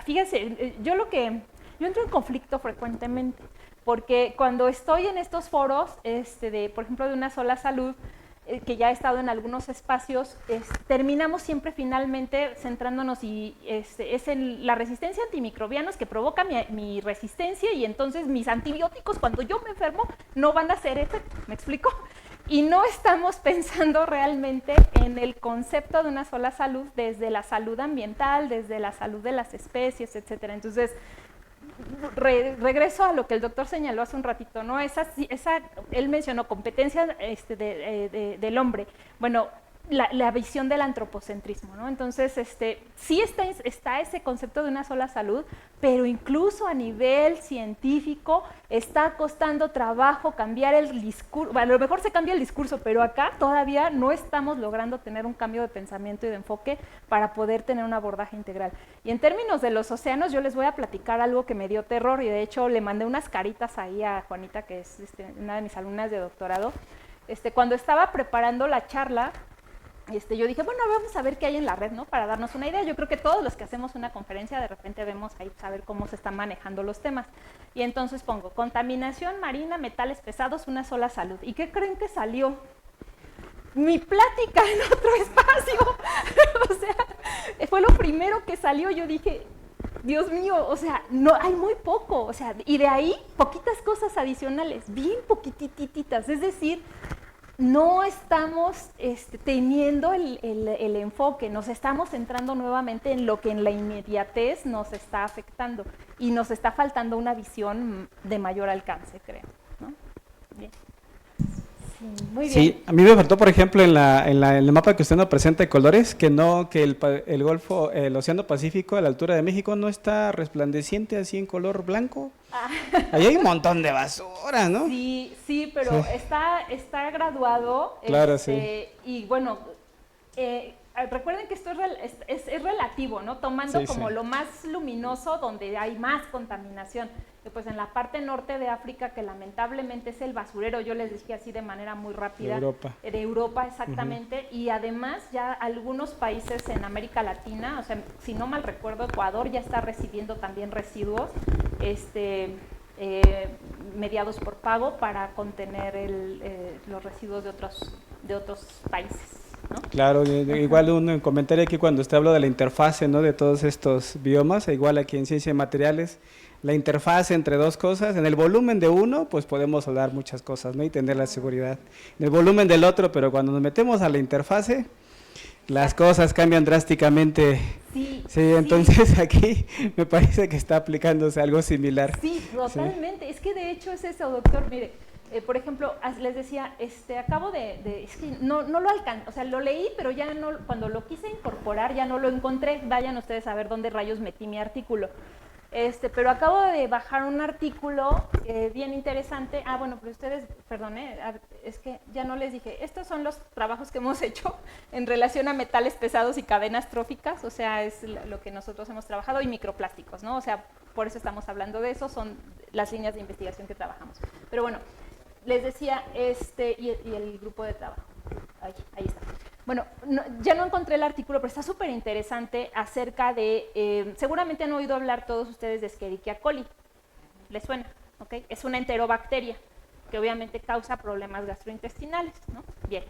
fíjense, yo entro en conflicto frecuentemente, porque cuando estoy en estos foros, por ejemplo, de una sola salud, que ya he estado en algunos espacios, terminamos siempre finalmente centrándonos y es en la resistencia a antimicrobianos que provoca mi resistencia, y entonces mis antibióticos cuando yo me enfermo no van a hacer efecto, ¿me explico? Y no estamos pensando realmente en el concepto de una sola salud desde la salud ambiental, desde la salud de las especies, etcétera. Entonces, regreso a lo que el doctor señaló hace un ratito, ¿no? Él mencionó competencia del hombre. Bueno, la visión del antropocentrismo, ¿no? Entonces, sí está ese concepto de una sola salud, pero incluso a nivel científico está costando trabajo cambiar el discurso. Bueno, a lo mejor se cambia el discurso, pero acá todavía no estamos logrando tener un cambio de pensamiento y de enfoque para poder tener un abordaje integral. Y en términos de los océanos, yo les voy a platicar algo que me dio terror, y de hecho le mandé unas caritas ahí a Juanita, que es una de mis alumnas de doctorado. Cuando estaba preparando la charla, yo dije, bueno, vamos a ver qué hay en la red, ¿no? Para darnos una idea. Yo creo que todos los que hacemos una conferencia de repente vemos ahí saber cómo se están manejando los temas. Y entonces pongo, contaminación marina, metales pesados, una sola salud. ¿Y qué creen que salió? Mi plática en otro espacio. O sea, fue lo primero que salió. Yo dije, Dios mío, o sea, no, hay muy poco. O sea, y de ahí, poquitas cosas adicionales, bien poquitititas. Es decir, no estamos teniendo el enfoque, nos estamos centrando nuevamente en lo que en la inmediatez nos está afectando y nos está faltando una visión de mayor alcance, creo, ¿no? Bien. Sí, muy bien. Sí, a mí me faltó, por ejemplo, en el mapa que usted nos presenta de colores, que el Golfo, el Océano Pacífico a la altura de México no está resplandeciente así en color blanco. Ahí hay un montón de basura, ¿no? Sí, pero sí. Está graduado. Claro, sí. Y bueno, recuerden que esto es relativo, ¿no? Tomando como lo más luminoso donde hay más contaminación. Pues en la parte norte de África, que lamentablemente es el basurero, yo les dije así de manera muy rápida. De Europa, exactamente. Y además ya algunos países en América Latina, o sea, si no mal recuerdo, Ecuador ya está recibiendo también residuos mediados por pago para contener los residuos de otros países, ¿no? Claro, igual un comentario aquí cuando usted habló de la interfase, ¿no? De todos estos biomas, igual aquí en Ciencia de Materiales, la interfase entre dos cosas, en el volumen de uno, pues podemos hablar muchas cosas, ¿no? Y tener la seguridad. En el volumen del otro, pero cuando nos metemos a la interfase, las cosas cambian drásticamente. Sí, entonces aquí me parece que está aplicándose algo similar. Sí, totalmente. Sí. Es que de hecho es eso, doctor. Mire, por ejemplo, les decía, acabo es que no lo alcancé, o sea, lo leí, pero ya no, cuando lo quise incorporar ya no lo encontré. Vayan ustedes a ver dónde rayos metí mi artículo. Pero acabo de bajar un artículo bien interesante. Bueno, pero ustedes, perdón, es que ya no les dije. Estos son los trabajos que hemos hecho en relación a metales pesados y cadenas tróficas, o sea, es lo que nosotros hemos trabajado, y microplásticos, ¿no? O sea, por eso estamos hablando de eso, son las líneas de investigación que trabajamos. Pero bueno, les decía, y el grupo de trabajo. Ahí está. Bueno, ya no encontré el artículo, pero está súper interesante acerca de, seguramente han oído hablar todos ustedes de Escherichia coli. ¿Les suena? ¿Okay? Es una enterobacteria que obviamente causa problemas gastrointestinales, ¿no? Bien.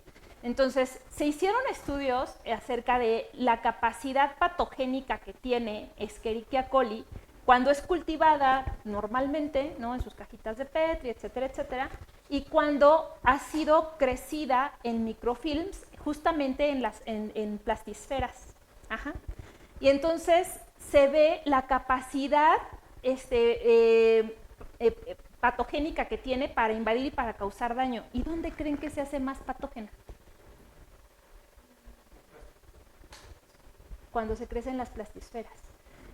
Entonces, se hicieron estudios acerca de la capacidad patogénica que tiene Escherichia coli cuando es cultivada normalmente, ¿no? En sus cajitas de Petri, etcétera, etcétera, y cuando ha sido crecida en microfilms, justamente en plastisferas. Ajá. Y entonces se ve la capacidad patogénica que tiene para invadir y para causar daño. ¿Y dónde creen que se hace más patógena? Cuando se crecen las plastisferas.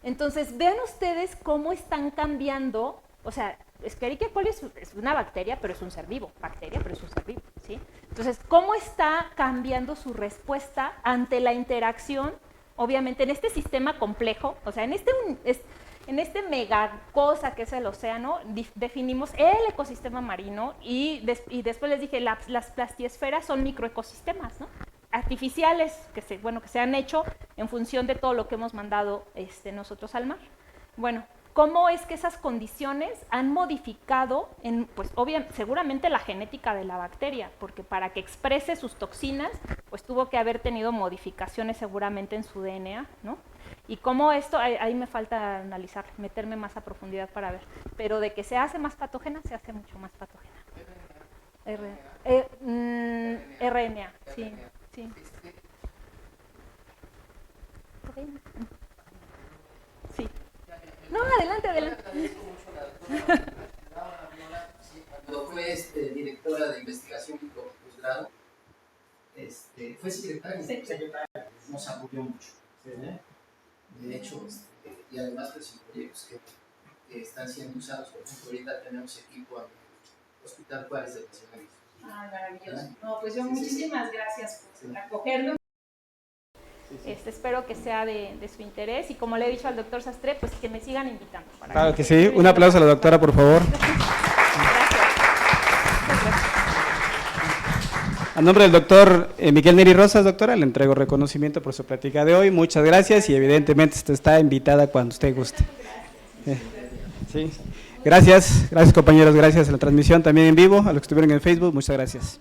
Entonces, vean ustedes cómo están cambiando. O sea, Escherichia coli es una bacteria, pero es un ser vivo. Bacteria, pero es un ser vivo, ¿sí? Entonces, ¿cómo está cambiando su respuesta ante la interacción? Obviamente, en este sistema complejo, o sea, en este mega cosa que es el océano, definimos el ecosistema marino y después les dije, las plastiesferas son microecosistemas, ¿no? Artificiales que se han hecho en función de todo lo que hemos mandado nosotros al mar. Bueno, ¿cómo es que esas condiciones han modificado, pues obviamente, seguramente la genética de la bacteria? Porque para que exprese sus toxinas, pues tuvo que haber tenido modificaciones seguramente en su DNA, ¿no? Y cómo esto, ahí me falta analizar, meterme más a profundidad para ver. Pero de que se hace más patógena, se hace mucho más patógena. RNA, sí. Sí. Sí. No, adelante. Cuando fue directora de investigación y posgrado, fue secretaria, nos apoyó mucho. De hecho, y además pues proyectos que están siendo usados. Por ejemplo, ahorita tenemos equipo en el Hospital Juárez de Nacional. Maravilloso. No, pues yo muchísimas gracias por acogerlo. Espero que sea de su interés y como le he dicho al doctor Sastre, pues que me sigan invitando. Claro que sí. Un aplauso a la doctora, por favor. Gracias. A nombre del doctor Miguel Neri Rosas, doctora, le entrego reconocimiento por su plática de hoy. Muchas gracias y evidentemente usted está invitada cuando usted guste. Sí. Gracias compañeros, gracias a la transmisión también en vivo, a los que estuvieron en Facebook, muchas gracias.